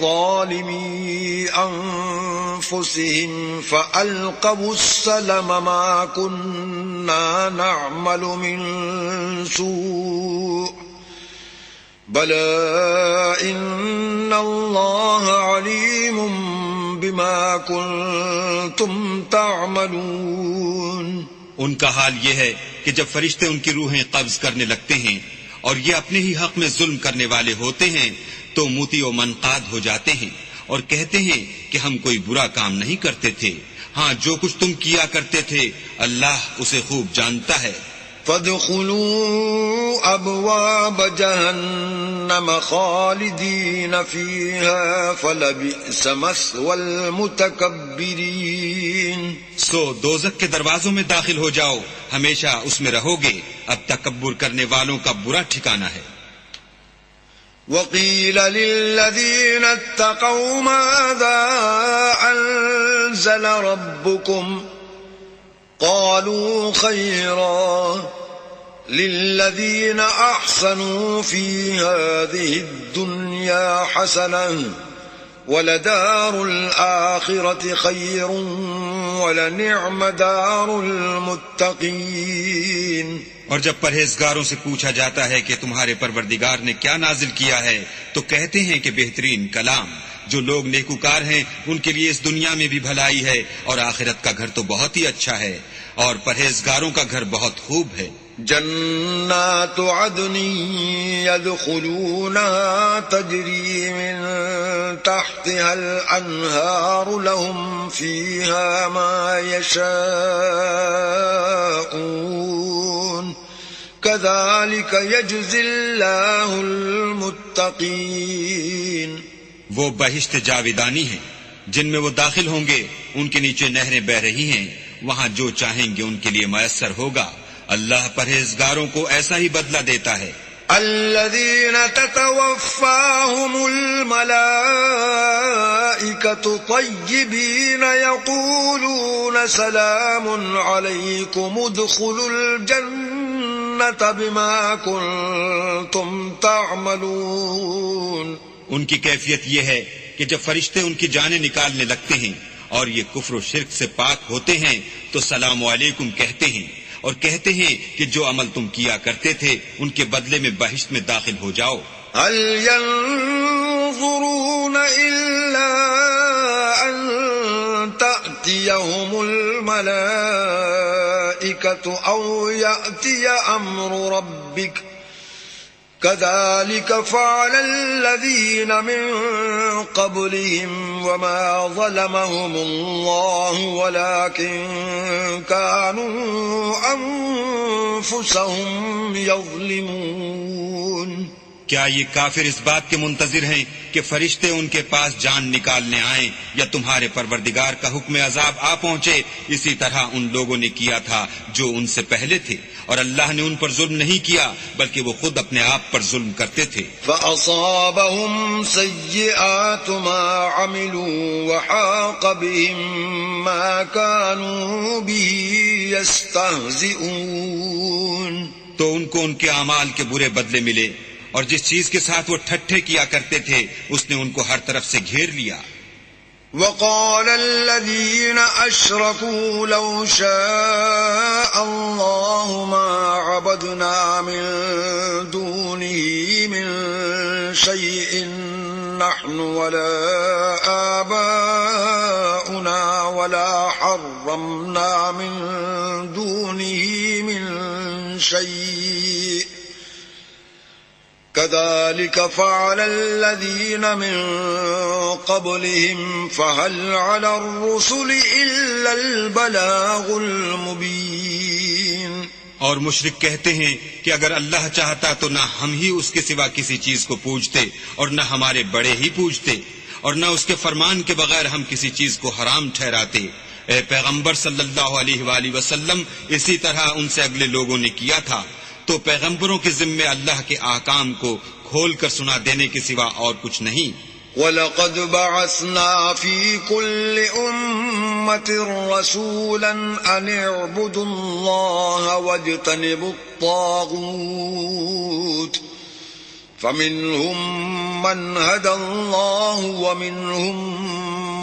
ظالمي أنفسهم فألقوا السلم ما كنا نعمل من سوء بلى إن الله عليم بما كنتم تعملون.
ان کا حال یہ ہے کہ جب فرشتے ان کی روحیں قبض کرنے لگتے ہیں اور یہ اپنے ہی حق میں ظلم کرنے والے ہوتے ہیں تو موتی و منقاد ہو جاتے ہیں اور کہتے ہیں کہ ہم کوئی برا کام نہیں کرتے تھے. ہاں جو کچھ تم کیا کرتے تھے اللہ اسے خوب جانتا ہے.
فادخلوا ابواب جہنم خالدین فیہا فلبئس مثوى المتکبرین.
سو دوزخ کے دروازوں میں داخل ہو جاؤ، ہمیشہ اس میں رہو گے. اب تکبر کرنے والوں کا برا ٹھکانہ ہے.
وقیل للذین اتقوا ماذا انزل ربکم قالوا خيرا للذين أحسنوا في هذه الدنيا حسنة ولدار الآخرة خير ولنعم دار المتقين.
اور جب پرہیزگاروں سے پوچھا جاتا ہے کہ تمہارے پروردگار نے کیا نازل کیا ہے تو کہتے ہیں کہ بہترین کلام. جو لوگ نیکوکار ہیں ان کے لیے اس دنیا میں بھی بھلائی ہے اور آخرت کا گھر تو بہت ہی اچھا ہے اور پرہیزگاروں کا گھر بہت خوب ہے.
جنات عدن يدخلونها تجري من تحتها الأنهار لهم فيها ما يشاءون كذلك يجزي الله المتقين.
وہ بہشت جاویدانی ہیں جن میں وہ داخل ہوں گے، ان کے نیچے نہریں بہ رہی ہیں، وہاں جو چاہیں گے ان کے لیے میسر ہوگا. اللہ پرہیزگاروں کو ایسا ہی بدلہ دیتا ہے.
الذين تتوفاهم الملائكة طيبين يقولون سلام عليكم ادخلوا الجنة بما كنتم تعملون.
ان کی کیفیت یہ ہے کہ جب فرشتے ان کی جانیں نکالنے لگتے ہیں اور یہ کفر و شرک سے پاک ہوتے ہیں تو سلام علیکم کہتے ہیں اور کہتے ہیں کہ جو عمل تم کیا کرتے تھے ان کے بدلے میں بہشت میں داخل ہو جاؤ.
هل ينظرون إلا أن تأتيهم الملائكة أو يأتي أمر ربك كذلك فعل الذين من قبلهم وما ظلمهم الله ولكن كانوا أنفسهم يظلمون.
کیا یہ کافر اس بات کے منتظر ہیں کہ فرشتے ان کے پاس جان نکالنے آئیں یا تمہارے پروردگار کا حکم عذاب آ پہنچے؟ اسی طرح ان لوگوں نے کیا تھا جو ان سے پہلے تھے اور اللہ نے ان پر ظلم نہیں کیا بلکہ وہ خود اپنے آپ پر ظلم کرتے تھے.
فأصابهم سيئات ما عملوا وحاق بهم ما كانوا به يستهزئون.
تو ان کو ان کے اعمال کے برے بدلے ملے اور جس چیز کے ساتھ وہ ٹھٹھے کیا کرتے تھے اس نے ان کو ہر طرف سے گھیر لیا.
وقال الذين أشركوا لو شاء الله ما عبدنا من دونه من شيء نحن ولا آباؤنا ولا حرمنا من دونه من شيء كذلك فعل الذين من قبلهم فهل على الرسل إلا البلاغ المبين.
اور مشرک کہتے ہیں کہ اگر اللہ چاہتا تو نہ ہم ہی اس کے سوا کسی چیز کو پوجتے اور نہ ہمارے بڑے ہی پوجتے اور نہ اس کے فرمان کے بغیر ہم کسی چیز کو حرام ٹھہراتے اے پیغمبر صلی اللہ علیہ وآلہ وسلم، اسی طرح ان سے اگلے لوگوں نے کیا تھا، تو پیغمبروں کے ذمے اللہ کے احکام کو کھول کر سنا دینے کے سوا اور کچھ نہیں۔
وَلَقَدْ بَعَثْنَا فِي كُلِّ أُمَّةٍ رَسُولًا أَنِ اعْبُدُوا اللَّهَ وَاجْتَنِبُوا الطَّاغُوتَ فَمِنْهُمْ مَنْ هَدَى اللَّهُ وَمِنْهُمْ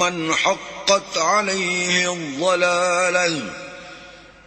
مَنْ حَقَّتْ عَلَيْهِ الضَّلَالَةُ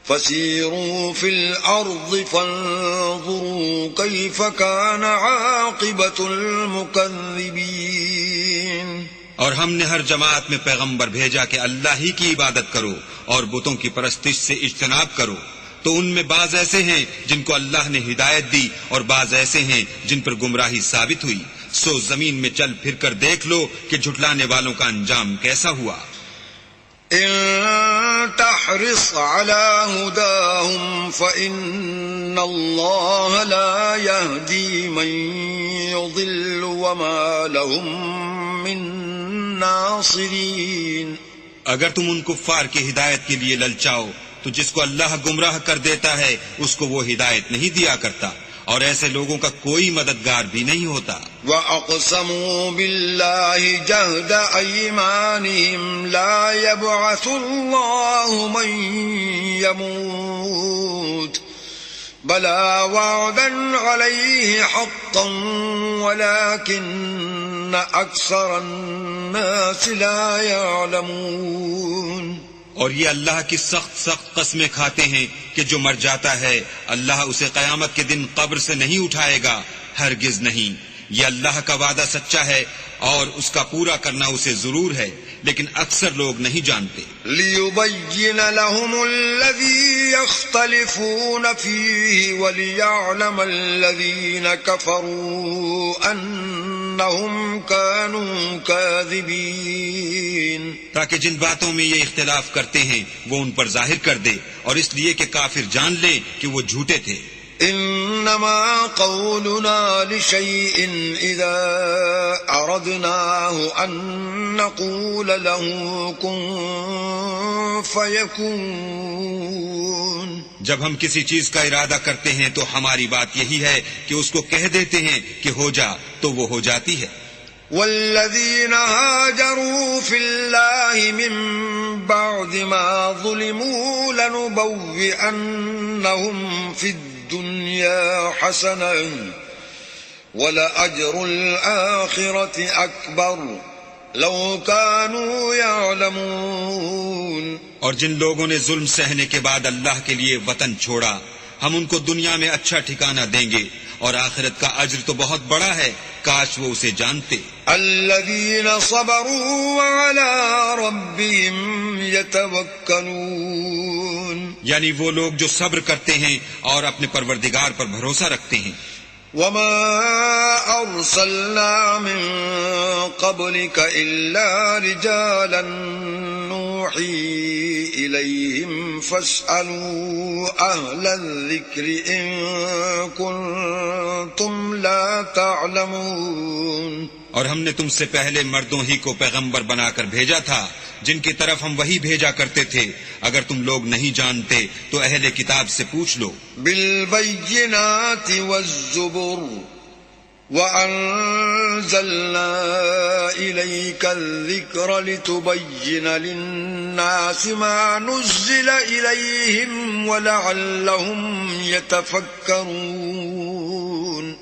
فَسِيرُوا فِي الْأَرْضِ فَانظُرُوا كَيْفَ كَانَ عَاقِبَةُ الْمُكَذِّبِينَ۔
اور ہم نے ہر جماعت میں پیغمبر بھیجا کہ اللہ ہی کی عبادت کرو اور بتوں کی پرستش سے اجتناب کرو، تو ان میں بعض ایسے ہیں جن کو اللہ نے ہدایت دی اور بعض ایسے ہیں جن پر گمراہی ثابت ہوئی، سو زمین میں چل پھر کر دیکھ لو کہ جھٹلانے والوں کا انجام کیسا ہوا۔
إن تحرص على هداهم فإن الله لا يهدي من يضل وما لهم من ناصرين۔
اگر تم ان کفار کی ہدایت کے لیے للچاؤ تو جس کو اللہ گمراہ کر دیتا ہے اس کو وہ ہدایت نہیں دیا کرتا، اور ایسے لوگوں کا کوئی مددگار بھی نہیں ہوتا۔
وَأَقْسَمُوا بِاللَّهِ جَهْدَ أَيْمَانِهِمْ لَا يَبْعَثُ اللَّهُ مَن يَمُوتُ بَلَىٰ وَعْدًا عَلَيْهِ حَقًّا وَلَٰكِنَّ أَكْثَرَ النَّاسِ لَا يَعْلَمُونَ۔
اور یہ اللہ کی سخت قسمیں کھاتے ہیں کہ جو مر جاتا ہے اللہ اسے قیامت کے دن قبر سے نہیں اٹھائے گا، ہرگز نہیں۔ یہ اللہ کا وعدہ سچا ہے اور اس کا پورا کرنا اسے ضرور ہے، لیکن اکثر لوگ نہیں جانتے۔
لِيُبَيِّنَ لَهُمُ الَّذِي يَخْتَلِفُونَ فِيهِ وَلِيَعْلَمَ الَّذِينَ كَفَرُوا أَنَّهُمْ كَانُوا كَاذِبِينَ،
تاکہ جن باتوں میں یہ اختلاف کرتے ہیں وہ ان پر ظاہر کر دے، اور اس لیے کہ کافر جان لیں کہ وہ جھوٹے تھے۔
انما قولنا لشيء اذا اردناه ان نقول له كن فيكون۔
جب ہم کسی چیز کا ارادہ کرتے ہیں تو ہماری بات یہی ہے کہ اس کو کہہ دیتے ہیں کہ ہو جا، تو وہ ہو جاتی ہے۔
والذين هاجروا في الله من بعد ما ظلموا لنبوئنهم في الدنيا حسنة ولأجر الآخرة أكبر لو كانوا يعلمون۔
اور جن لوگوں نے ظلم سہنے کے بعد اللہ کے لیے وطن چھوڑا، ہم ان کو دنیا میں اچھا ٹھکانہ دیں گے، اور آخرت کا اجر تو بہت بڑا ہے، کاش وہ اسے جانتے۔
الذين صبروا وعلى ربهم يتوكلون،
یعنی وہ لوگ جو صبر کرتے ہیں اور اپنے پروردگار پر بھروسہ رکھتے ہیں۔
وما أرسلنا من قبلك إلا رجالا نوحي إليهم فاسألوا أهل الذكر إن كنتم لا تعلمون۔
اور ہم نے تم سے پہلے مردوں ہی کو پیغمبر بنا کر بھیجا تھا جن کی طرف ہم وہی بھیجا کرتے تھے، اگر تم لوگ نہیں جانتے تو اہل کتاب سے پوچھ لو۔
بالبينات والزبر وأنزلنا إليك الذكر لتبين للناس ما نزل إليهم ولعلهم يتفكرون۔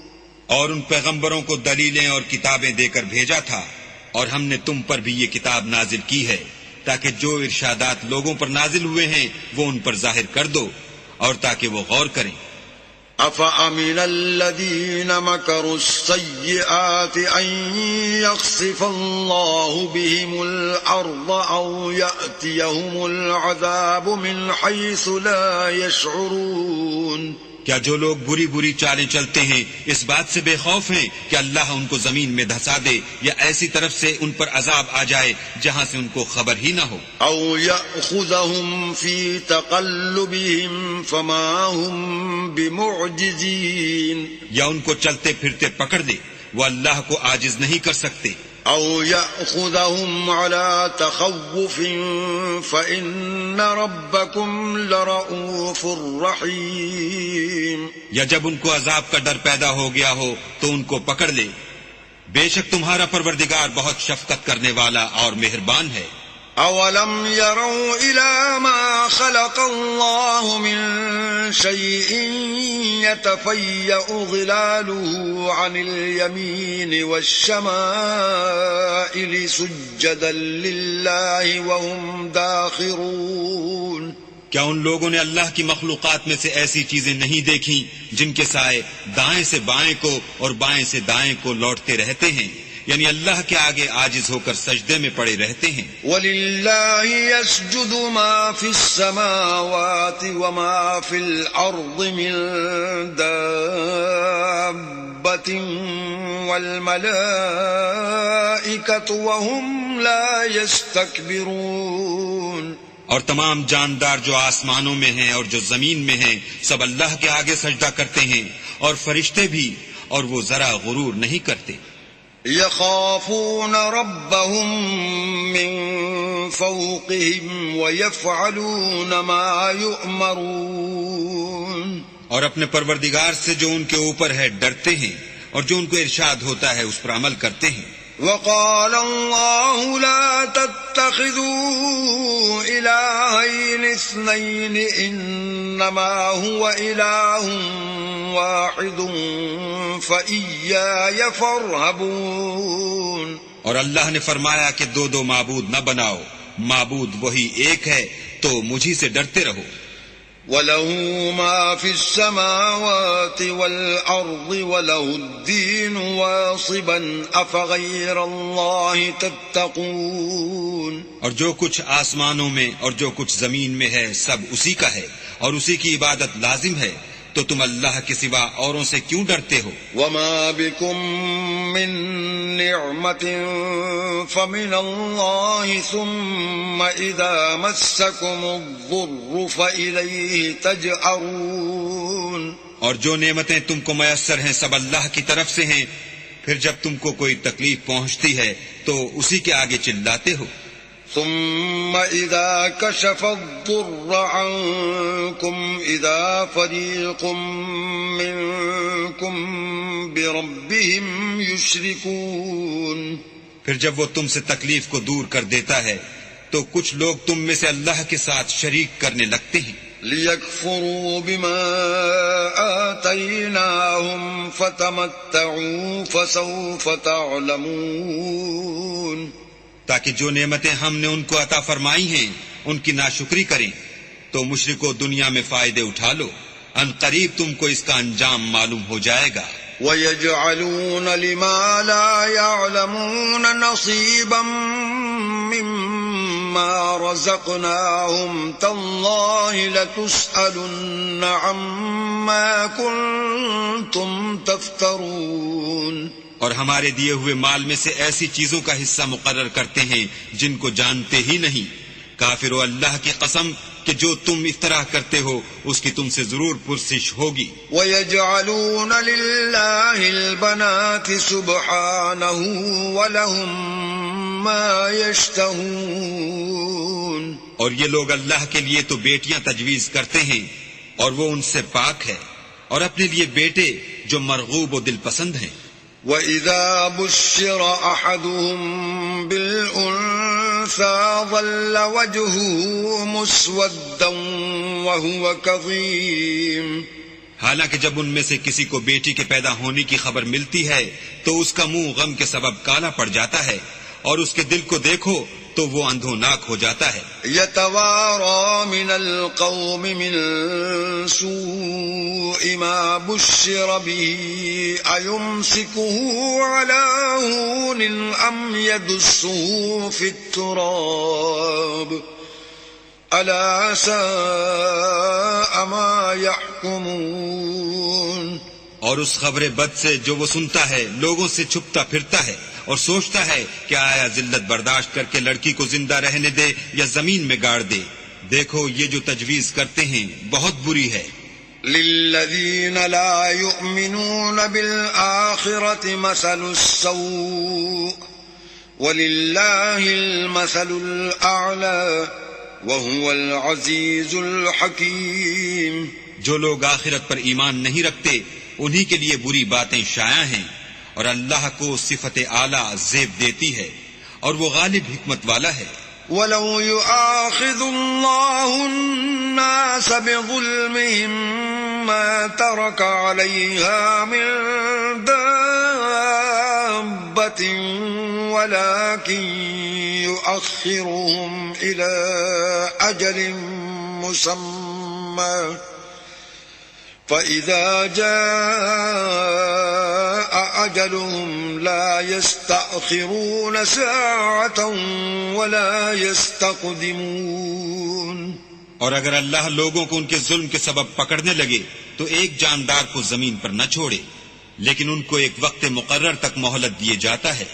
اور ان پیغمبروں کو دلیلیں اور کتابیں دے کر بھیجا تھا، اور ہم نے تم پر بھی یہ کتاب نازل کی ہے تاکہ جو ارشادات لوگوں پر نازل ہوئے ہیں وہ ان پر ظاہر کر دو، اور تاکہ وہ غور کریں۔
أفأمن الذين مكروا السيئات أن يخسف الله بهم الأرض أو يأتيهم العذاب من حيث لا يشعرون۔
کیا جو لوگ بری بری چالیں چلتے ہیں اس بات سے بے خوف ہیں کہ اللہ ان کو زمین میں دھسا دے، یا ایسی طرف سے ان پر عذاب آ جائے جہاں سے ان کو خبر ہی نہ ہو؟
أو يأخذهم في تقلبهم فما هم بمعجزين،
یا ان کو چلتے پھرتے پکڑ دے، وہ اللہ کو عاجز نہیں کر سکتے۔
أو يأخذهم على تخوف فإن ربكم لرؤوف رحيم.
یا جب ان کو عذاب کا ڈر پیدا ہو گیا ہو تو ان کو پکڑ لے، بے شک تمہارا پروردگار بہت شفقت کرنے والا اور مہربان ہے.
أولم يروا إلى ما خلق الله من شيء يتفيأ ظلاله عن اليمين والشمائل سجدا لله وهم داخرون.
کیا ان لوگوں نے اللہ کی مخلوقات میں سے ایسی چیزیں نہیں دیکھی جن کے سائے دائیں سے بائیں کو اور بائیں سے دائیں کو لوٹتے رہتے ہیں، یعنی اللہ کے آگے عاجز ہو کر سجدے میں پڑے رہتے ہیں.
وَلِلَّهِ يَسْجُدُ مَا فِي السَّمَاوَاتِ وَمَا فِي الْأَرْضِ مِن دَابَّةٍ وَالْمَلَائِكَةُ وَهُمْ لَا يَسْتَكْبِرُونَ.
اور تمام جاندار جو آسمانوں میں ہیں اور جو زمین میں ہیں سب اللہ کے آگے سجدہ کرتے ہیں، اور فرشتے بھی، اور وہ ذرا غرور نہیں کرتے.
يخافون ربهم من فوقهم ويفعلون ما يؤمرون.
اور اپنے پروردگار سے جو ان کے اوپر ہے ڈرتے ہیں، اور جو ان کو ارشاد ہوتا ہے اس پر عمل کرتے ہیں.
وقال الله لا تتخذوا إلهين اثنين إنما هو إله واحد فإياي فارهبون.
اور اللہ نے فرمایا کہ دو معبود نہ بناؤ، معبود وہی ایک ہے تو مجھی سے ڈرتے رہو.
وَلَهُ مَا فِي السَّمَاوَاتِ وَالْأَرْضِ وَلَهُ الدِّينُ وَاصِبًا أَفَغَيْرَ اللَّهِ تَتَّقُونَ.
اور جو کچھ آسمانوں میں اور جو کچھ زمین میں ہے سب اسی کا ہے، اور اسی کی عبادت لازم ہے، تو تم اللہ کے سوا اوروں سے کیوں ڈرتے ہو؟
وَمَا بِكُم مِّن نِّعْمَةٍ فَمِنَ اللَّهِ ثُمَّ إِذَا مَسَّكُمُ الضُّرُّ فَإِلَيْهِ تَجْأَرُونَ.
اور جو نعمتیں تم کو میسر ہیں سب اللہ کی طرف سے ہیں، پھر جب تم کو کوئی تکلیف پہنچتی ہے تو اسی کے آگے چلاتے ہو.
ثم إذا كشف الضر عنكم إذا فريق منكم بربهم يشركون.
پھر جب وہ تم سے تکلیف کو دور کر دیتا ہے تو کچھ لوگ تم میں سے اللہ کے ساتھ شریک کرنے لگتے ہیں.
ليكفروا بما آتيناهم فتمتعوا فسوف تعلمون.
تاکہ جو نعمتیں ہم نے ان کو عطا فرمائی ہیں ان کی ناشکری کریں تو مشرکو دنیا میں فائدے اٹھا لو، ان قریب تم کو اس کا انجام معلوم ہو جائے گا.
وَيَجْعَلُونَ لِمَا لَا يَعْلَمُونَ نَصِيبًا مِّمَّا رَزَقْنَاهُمْ تَاللَّهِ لَتُسْأَلُنَّ عَمَّا كُنتُمْ تَفْتَرُونَ.
اور ہمارے دیے ہوئے مال میں سے ایسی چیزوں کا حصہ مقرر کرتے ہیں جن کو جانتے ہی نہیں. کافرو اللہ کی قسم کہ جو تم افتراء کرتے ہو اس کی تم سے ضرور پرسش ہوگی.
وَيَجْعَلُونَ لِلَّهِ الْبَنَاتِ سُبْحَانَهُ وَلَهُم مَّا يَشْتَهُونَ.
اور یہ لوگ اللہ کے لیے تو بیٹیاں تجویز کرتے ہیں اور وہ ان سے پاک ہے، اور اپنے لیے بیٹے جو مرغوب و دل پسند ہیں.
وَإِذَا بُشِّرَ أَحَدُهُم بِالْأُنثَىٰ ظَلَّ وَجْهُهُ مُسْوَدًّا وَهُوَ كَظِيمٌ.
حالانکہ جب ان میں سے کسی کو بیٹی کے پیدا ہونے کی خبر ملتی ہے تو اس کا منہ غم کے سبب کالا پڑ جاتا ہے، اور اس کے دل کو دیکھو تو وہ اندھوناک ہو جاتا ہے.
يَتَوَارَىٰ مِنَ الْقَوْمِ مِن سُوءِ مَا بُشِّرَ بِهِ أَيُمْسِكُهُ عَلَىٰ هُونٍ أَمْ يَدُسُّهُ فِي التُّرَابِ أَلَا سَاءَ مَا يَحْكُمُونَ.
اور اس خبر بد سے جو وہ سنتا ہے لوگوں سے چھپتا پھرتا ہے اور سوچتا ہے کہ آیا ذلت برداشت کر کے لڑکی کو زندہ رہنے دے یا زمین میں گاڑ دے. دیکھو یہ جو تجویز کرتے ہیں بہت بری ہے.
لِلَّذِينَ لَا يُؤْمِنُونَ بِالْآخِرَةِ مَثَلُ السَّوْءِ وَلِلَّهِ الْمَثَلُ الْأَعْلَى وَهُوَ الْعَزِيزُ الْحَكِيمُ۔
جو لوگ آخرت پر ایمان نہیں رکھتے انہی کے لیے بری باتیں شائع ہیں، اور اللہ کو صفت اعلیٰ زیب دیتی ہے، اور وہ غالب حکمت والا ہے۔
وَلَوْ يُؤَاخِذُ اللَّهُ النَّاسَ بِظُلْمِهِمْ مَا تَرَكَ عَلَيْهَا مِن دَابَّةٍ وَلَكِن يُؤَخِّرُهُمْ إِلَى أَجَلٍ مُّسَمًّى فَإِذَا جَاءَ أَجَلُهُمْ لَا يَسْتَأْخِرُونَ سَاعَةً وَلَا يَسْتَقْدِمُونَ۔
اور اگر اللہ لوگوں کو ان کے ظلم کے سبب پکڑنے لگے تو ایک جاندار کو زمین پر نہ چھوڑے، لیکن ان کو ایک وقت مقرر تک مہلت دیے جاتا ہے۔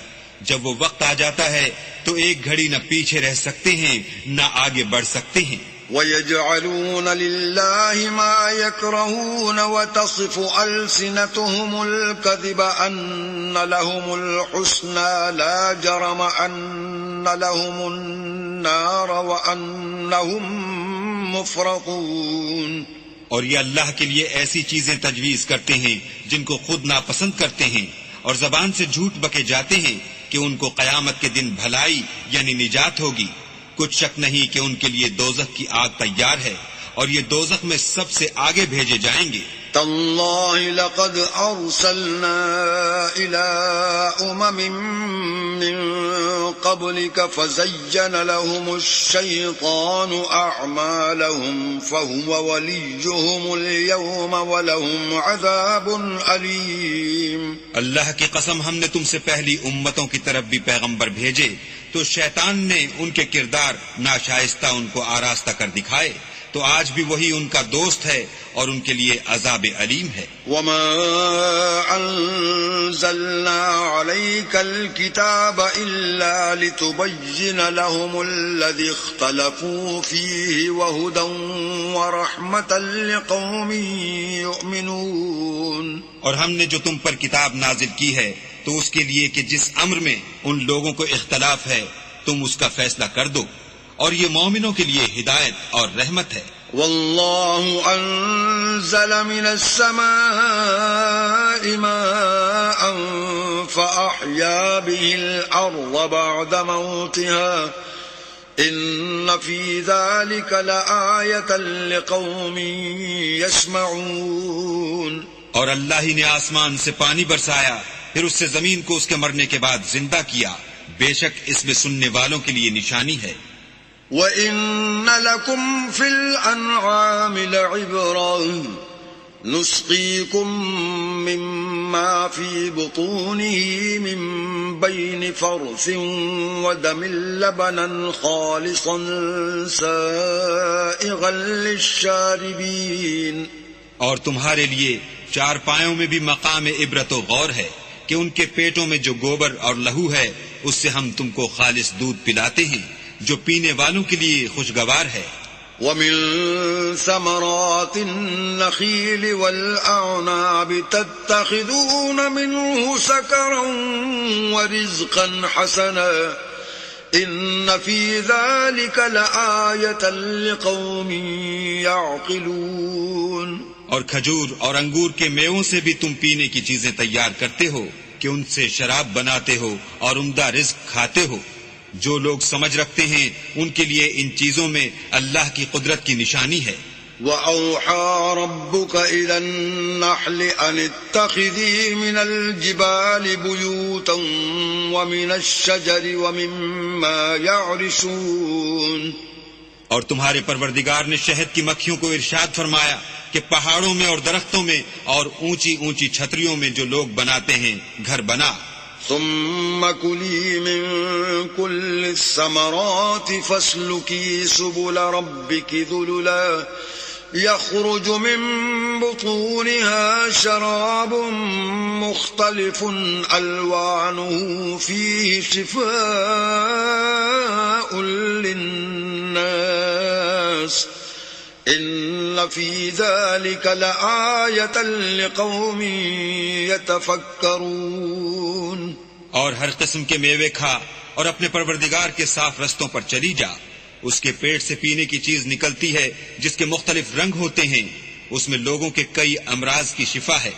جب وہ وقت آ جاتا ہے تو ایک گھڑی نہ پیچھے رہ سکتے ہیں نہ آگے بڑھ سکتے ہیں۔
وَيَجْعَلُونَ لِلَّهِ مَا يَكْرَهُونَ وَتَصِفُ أَلْسِنَتُهُمُ الْكَذِبَ أَنَّ لَهُمُ الْحُسْنَى لَا جَرَمَ أَنَّ لَهُمُ النَّارَ وَأَنَّهُمْ مُفْرَطُونَ۔
اور یہ اللہ کے لیے ایسی چیزیں تجویز کرتے ہیں جن کو خود ناپسند کرتے ہیں، اور زبان سے جھوٹ بکے جاتے ہیں کہ ان کو قیامت کے دن بھلائی یعنی نجات ہوگی۔ کچھ شک نہیں کہ ان کے لیے دوزخ کی آگ تیار ہے، اور یہ دوزخ میں سب سے آگے بھیجے جائیں گے۔
تاللہ لقد ارسلنا الى من قبلك فزين لهم الشيطان اعمالهم فهو وليهم اليوم ولهم عذاب اليم۔
اللہ کی قسم، ہم نے تم سے پہلی امتوں کی طرف بھی پیغمبر بھیجے تو شیطان نے ان کے کردار ناشائستہ ان کو آراستہ کر دکھائے، تو آج بھی وہی ان کا دوست ہے اور ان کے لیے عذاب علیم ہے۔
وَمَا أَنزَلْنَا عَلَيْكَ الْكِتَابَ إِلَّا لِتُبَيِّنَ لَهُمُ الَّذِي اخْتَلَفُوا فِيهِ وَهُدًى وَرَحْمَةً لِقَوْمٍ يُؤْمِنُونَ۔
اور ہم نے جو تم پر کتاب نازل کی ہے تو اس کے لیے کہ جس امر میں ان لوگوں کو اختلاف ہے تم اس کا فیصلہ کر دو، اور یہ مومنوں کے لیے ہدایت اور رحمت ہے۔
واللہ انزل من السماء ماء فأحيا به الأرض بعد موتها ان في ذلك لآية لقوم يسمعون۔
اور اللہ ہی نے آسمان سے پانی برسایا، پھر اس سے زمین کو اس کے مرنے کے بعد زندہ کیا، بے شک اس میں سننے والوں کے لیے نشانی ہے۔
وَإِنَّ لَكُمْ فِي الْأَنْعَامِ لَعِبْرَةً نُسْقِيكُم مِّمَّا فِي بُطُونِهِ مِن بَيْنِ فَرْثٍ وَدَمٍ لَبَنًا خَالِصًا سَائِغًا لِلشَّارِبِينَ۔
اور تمہارے لیے چار پایوں میں بھی مقام عبرت و غور ہے کہ ان کے پیٹوں میں جو گوبر اور لہو ہے اس سے ہم تم کو خالص دودھ پلاتے ہیں جو پینے والوں کے لیے خوشگوار ہے۔
وَمِن ثَمَرَاتِ النَّخِيلِ وَالْأَعْنَابِ تَتَّخِذُونَ مِنْهُ سَكَرًا وَرِزْقًا حَسَنًا إِنَّ فِي ذَلِكَ لَآيَةً لِقَوْمٍ يَعْقِلُونَ۔
اور کھجور اور انگور کے میووں سے بھی تم پینے کی چیزیں تیار کرتے ہو کہ ان سے شراب بناتے ہو اور عمدہ رزق کھاتے ہو۔ جو لوگ سمجھ رکھتے ہیں ان کے لیے ان چیزوں میں اللہ کی قدرت کی نشانی ہے۔
وَأَوْحَى رَبُّكَ إِلَى النَّحْلِ أَنِ اتَّخِذِي مِنَ الْجِبَالِ بُيُوتًا وَمِنَ الشَّجَرِ وَمِمَّا يَعْرِشُونَ۔
اور تمہارے پروردگار نے شہد کی مکھیوں کو ارشاد فرمایا کہ پہاڑوں میں اور درختوں میں اور اونچی اونچی چھتریوں میں جو لوگ بناتے ہیں گھر بنا۔
ثم كلي من كل الثمرات فاسلكي سبل ربك ذللا يخرج من بطونها شراب مختلف ألوانه فيه شفاء للناس إن في ذلك لآية لقوم يتفكرون۔
اور ہر قسم کے میوے کھا اور اپنے پروردگار کے صاف رستوں پر چلی جا. اس کے پیٹ سے پینے کی چیز نکلتی ہے جس کے مختلف رنگ ہوتے ہیں، اس میں لوگوں کے کئی امراض کی شفا ہے.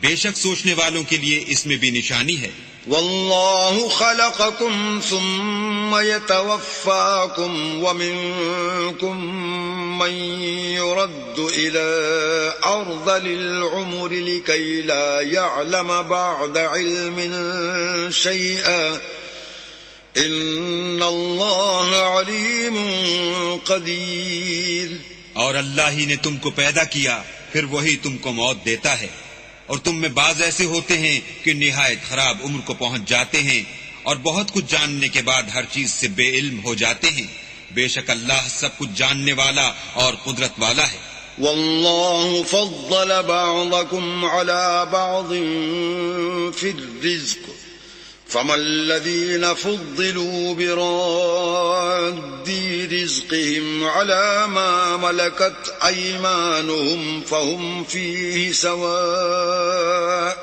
بے شک سوچنے والوں کے لیے اس میں بھی نشانی ہے.
واللہ خلقکم ثم يتوفاکم ومنکم من يرد الى ارذل العمر لكي لا يعلم بعد علم شيئا ان اللہ علیم قدیر.
اور اللہ ہی نے تم کو پیدا کیا، پھر وہی تم کو موت دیتا ہے. اور تم میں بعض ایسے ہوتے ہیں کہ نہایت خراب عمر کو پہنچ جاتے ہیں اور بہت کچھ جاننے کے بعد ہر چیز سے بے علم ہو جاتے ہیں. بے شک اللہ سب کچھ جاننے والا اور قدرت والا ہے.
واللہ فضل بعضکم علی بعض فی الرزق فما الذین فضلوا براد رزقهم على ما ملكت أيمانهم فهم فيه سواء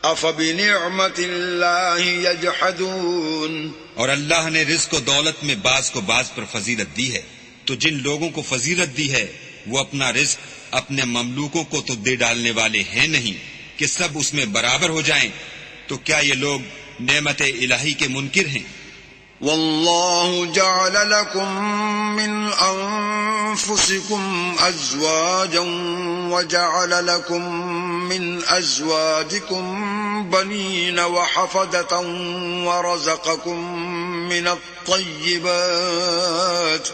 أفبنعمة الله يجحدون.
اور اللہ نے رزق و دولت میں بعض کو بعض پر فضیلت دی ہے، تو جن لوگوں کو فضیلت دی ہے وہ اپنا رزق اپنے مملوکوں کو تو دے ڈالنے والے ہیں نہیں کہ سب اس میں برابر ہو جائیں. تو کیا یہ لوگ نعمت الہی کے منکر ہیں؟
واللہ جعل لکم من انفسکم ازواجا وجعل لکم من ازواجکم بنین وحفدة ورزقکم من الطیبات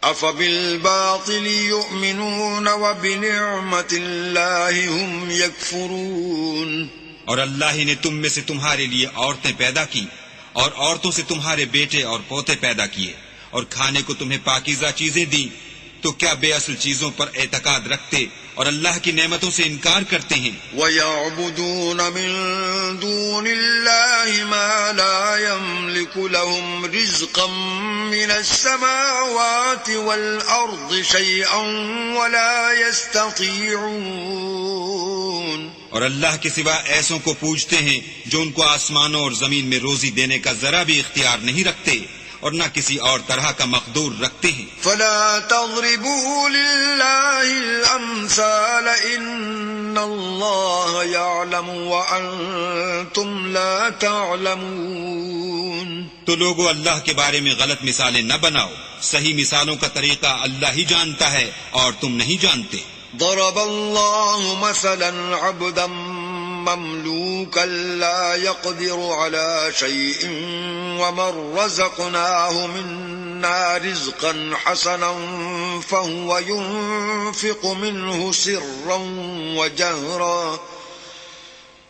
افبالباطل یؤمنون وبنعمت اللہ هم یکفرون.
اور اللہ ہی نے تم میں سے تمہارے لیے عورتیں پیدا کی اور عورتوں سے تمہارے بیٹے اور پوتے پیدا کیے اور کھانے کو تمہیں پاکیزہ چیزیں دیں. تو کیا بے اصل چیزوں پر اعتقاد رکھتے اور اللہ کی نعمتوں سے انکار کرتے ہیں؟
وَيَعْبُدُونَ مِن دُونِ اللَّهِ مَا لَا يَمْلِكُ لَهُمْ رِزْقًا مِّنَ السَّمَاوَاتِ وَالْأَرْضِ شَيْئًا وَلَا يَسْتَطِيعُونَ.
اور اللہ کے سوا ایسوں کو پوجتے ہیں جو ان کو آسمانوں اور زمین میں روزی دینے کا ذرا بھی اختیار نہیں رکھتے اور نہ کسی اور طرح کا مقدور رکھتے ہیں.
فلا تضربوا للہ الامثال ان اللہ یعلم وانتم لا تعلمون.
تو لوگو اللہ کے بارے میں غلط مثالیں نہ بناؤ، صحیح مثالوں کا طریقہ اللہ ہی جانتا ہے اور تم نہیں جانتے.
ضرب اللہ مثلا عبدا مملوكا لا يقدر على شيء ومن رزقناه منا رزقا حسنا فهو ينفق منه سرا وجهرا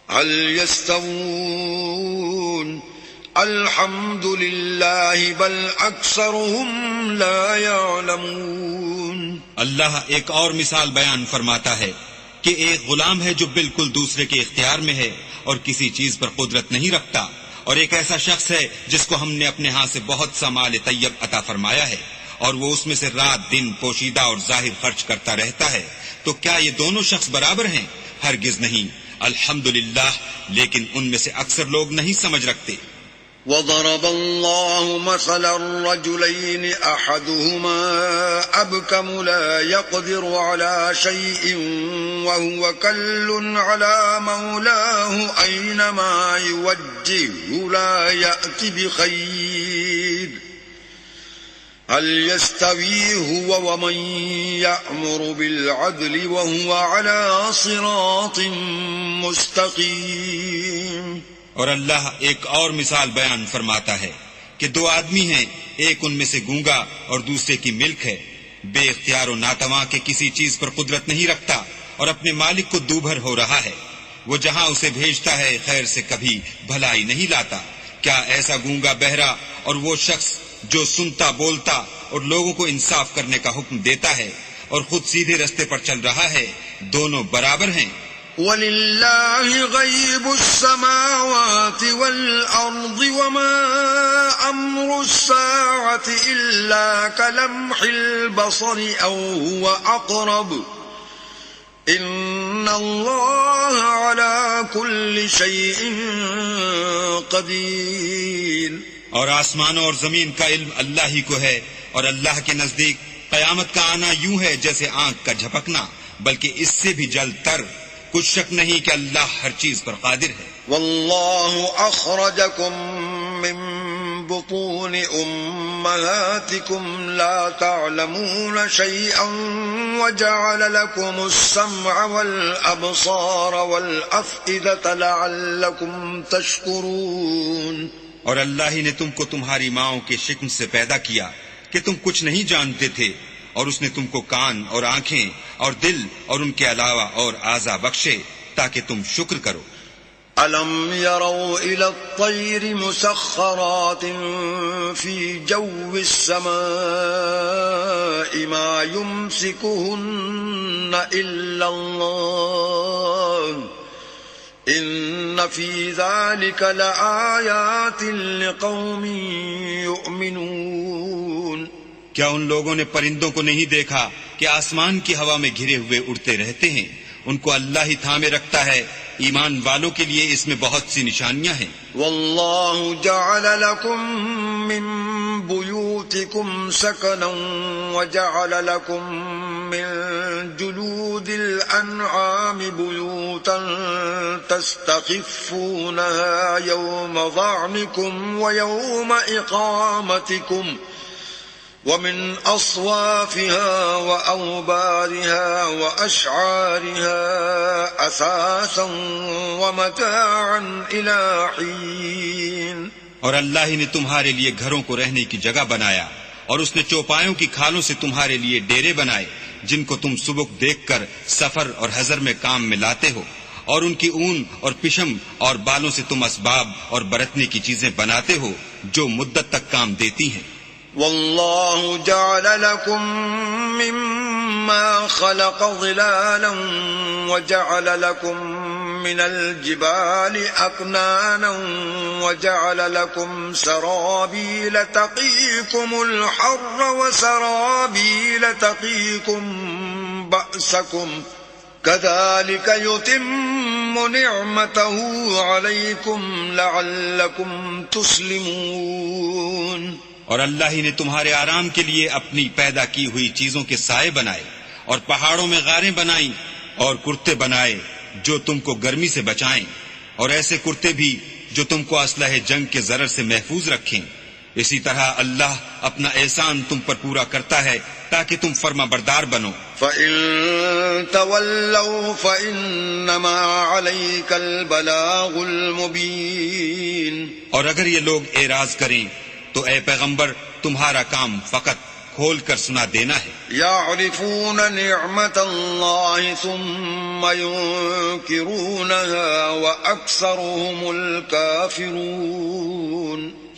هل يستوون الحمد لله بل أكثرهم لا يعلمون.
اللہ ایک اور مثال بیان فرماتا ہے کہ ایک غلام ہے جو بالکل دوسرے کے اختیار میں ہے اور کسی چیز پر قدرت نہیں رکھتا، اور ایک ایسا شخص ہے جس کو ہم نے اپنے ہاں سے بہت سا مال طیب عطا فرمایا ہے اور وہ اس میں سے رات دن پوشیدہ اور ظاہر خرچ کرتا رہتا ہے. تو کیا یہ دونوں شخص برابر ہیں؟ ہرگز نہیں. الحمدللہ، لیکن ان میں سے اکثر لوگ نہیں سمجھ رکھتے.
وضرب الله مثلا الرجلين أحدهما أبكم لا يقدر على شيء وهو كل على مولاه أينما يوجهه لا يأتي بخير هل يستوي هو ومن يأمر بالعدل وهو على صراط مستقيم.
اور اللہ ایک اور مثال بیان فرماتا ہے کہ دو آدمی ہیں، ایک ان میں سے گونگا اور دوسرے کی ملک ہے، بے اختیار و ناتواں کے کسی چیز پر قدرت نہیں رکھتا اور اپنے مالک کو دوبھر ہو رہا ہے. وہ جہاں اسے بھیجتا ہے خیر سے کبھی بھلائی نہیں لاتا. کیا ایسا گونگا بہرا اور وہ شخص جو سنتا بولتا اور لوگوں کو انصاف کرنے کا حکم دیتا ہے اور خود سیدھے رستے پر چل رہا ہے، دونوں برابر ہیں؟
وَلِلَّهِ غَيْبُ السَّمَاوَاتِ وَالْأَرْضِ وَمَا أَمْرُ السَّاعَةِ إِلَّا كَلَمْحِ الْبَصَرِ أَوْ هُوَ أَقْرَبُ إن الله على كل شيء قدير.
اور آسمانوں اور زمین کا علم اللہ ہی کو ہے، اور اللہ کے نزدیک قیامت کا آنا یوں ہے جیسے آنکھ کا جھپکنا، بلکہ اس سے بھی جلد تر. کچھ شک نہیں کہ اللہ ہر چیز پر قادر ہے.
والله أخرجكم من بطون أمهاتكم لا تعلمون شيئا وجعل لكم السمع والأبصار والأفئدة لعلكم تشكرون.
اور اللہ ہی نے تم کو تمہاری ماؤں کے شکم سے پیدا کیا کہ تم کچھ نہیں جانتے تھے، اور اس نے تم کو کان اور آنکھیں اور دل اور ان کے علاوہ اور اعضاء بخشے تاکہ تم شکر کرو.
أَلَمْ يَرَوْا إِلَى الطَّيْرِ مُسَخَّرَاتٍ فِي جَوِّ السَّمَاءِ مَا يُمْسِكُهُنَّ إِلَّا اللَّهُ إِنَّ فِي ذَلِكَ لَآيَاتٍ لِقَوْمٍ يُؤْمِنُونَ.
کیا ان لوگوں نے پرندوں کو نہیں دیکھا کہ آسمان کی ہوا میں گھرے ہوئے اڑتے رہتے ہیں؟ ان کو اللہ ہی تھامے رکھتا ہے. ایمان والوں کے لیے اس میں بہت سی نشانیاں ہیں.
واللہ جعل لکم من بیوتکم سکنا وجعل لکم من جلود الانعام بیوتا تستخفونها یوم ظعنکم ویوم اقامتکم ومن أصوافها وأوبارها وأشعارها أثاثا ومتاعا إلى حين.
اور اللہ ہی نے تمہارے لیے گھروں کو رہنے کی جگہ بنایا، اور اس نے چوپایوں کی کھالوں سے تمہارے لیے ڈیرے بنائے جن کو تم سبک دیکھ کر سفر اور حضر میں کام میں لاتے ہو، اور ان کی اون اور پشم اور بالوں سے تم اسباب اور برتنے کی چیزیں بناتے ہو جو مدت تک کام دیتی ہیں.
والله جعل لكم مما خلق ظلالا وجعل لكم من الجبال أكنانا وجعل لكم سرابيل تقيكم الحر وسرابيل تقيكم بأسكم كذلك يتم نعمته عليكم لعلكم تسلمون.
اور اللہ ہی نے تمہارے آرام کے لیے اپنی پیدا کی ہوئی چیزوں کے سائے بنائے، اور پہاڑوں میں غاریں بنائیں اور کرتے بنائے جو تم کو گرمی سے بچائیں، اور ایسے کرتے بھی جو تم کو اسلحہ جنگ کے ضرر سے محفوظ رکھیں. اسی طرح اللہ اپنا احسان تم پر پورا کرتا ہے تاکہ تم فرما بردار بنو.
فَإِن تَوَلَّوْا فَإِنَّمَا عَلَيْكَ الْبَلَاغُ الْمُبِينُ.
اور اگر یہ لوگ اعراض کریں تو اے پیغمبر تمہارا کام فقط کھول کر سنا دینا ہے.
يَعْرِفُونَ نِعْمَةَ اللَّهِ ثُمَّ يُنْكِرُونَهَا وَأَكْثَرُهُمُ الْكَافِرُونَ.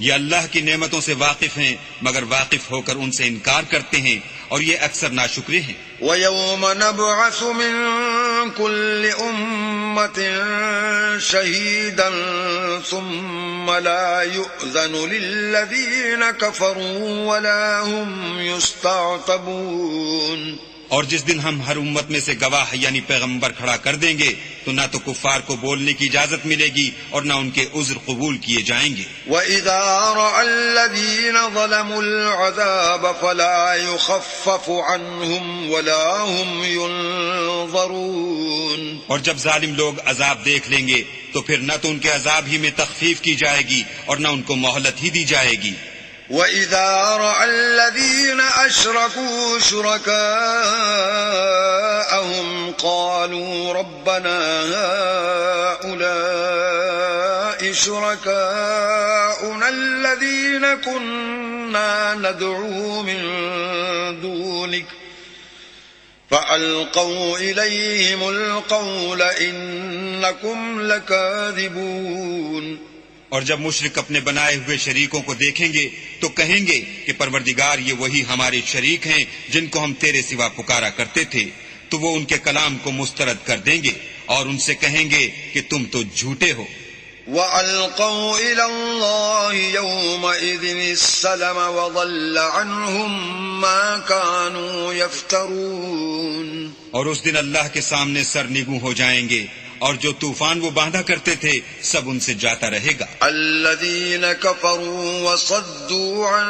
یہ اللہ کی نعمتوں سے واقف ہیں مگر واقف ہو کر ان سے انکار کرتے ہیں، اور یہ اکثر ناشکرے ہیں.
وَيَوْمَ نَبْعَثُ مِن كُلِّ أُمَّةٍ شَهِيدًا ثُمَّ لَا يُؤْذَنُ لِلَّذِينَ كَفَرُوا وَلَا هُمْ يُسْتَعْتَبُونَ.
اور جس دن ہم ہر امت میں سے گواہ یعنی پیغمبر کھڑا کر دیں گے تو نہ تو کفار کو بولنے کی اجازت ملے گی اور نہ ان کے عذر قبول کیے جائیں گے.
وَإِذَا رَأَى الَّذِينَ ظَلَمُوا الْعَذَابَ فَلَا يُخَفَّفُ عَنْهُمْ وَلَا هُمْ يُنظَرُونَ.
اور جب ظالم لوگ عذاب دیکھ لیں گے تو پھر نہ تو ان کے عذاب ہی میں تخفیف کی جائے گی اور نہ ان کو مہلت ہی دی جائے گی.
وَإِذَا رَأَى الَّذِينَ أَشْرَكُوا شُرَكَاءَهُمْ قَالُوا رَبَّنَا هَؤُلَاءِ شُرَكَاؤُنَا الَّذِينَ كُنَّا نَدْعُو مِن دُونِكَ فَأَلْقَوْا إِلَيْهِمُ الْقَوْلَ إِنَّكُمْ لَكَاذِبُونَ.
اور جب مشرک اپنے بنائے ہوئے شریکوں کو دیکھیں گے تو کہیں گے کہ پروردگار یہ وہی ہمارے شریک ہیں جن کو ہم تیرے سوا پکارا کرتے تھے. تو وہ ان کے کلام کو مسترد کر دیں گے اور ان سے کہیں گے کہ تم تو جھوٹے ہو.
وَأَلْقَوْا إِلَى اللَّهِ يَوْمَئِذٍ السَّلَمَ وَضَلَّ عَنْهُمْ مَا كَانُوا يَفْتَرُونَ.
اور اس دن اللہ کے سامنے سرنگوں ہو جائیں گے، اور جو طوفان وہ باندھا کرتے تھے سب ان سے جاتا رہے گا۔
الذين كفروا وصدوا عن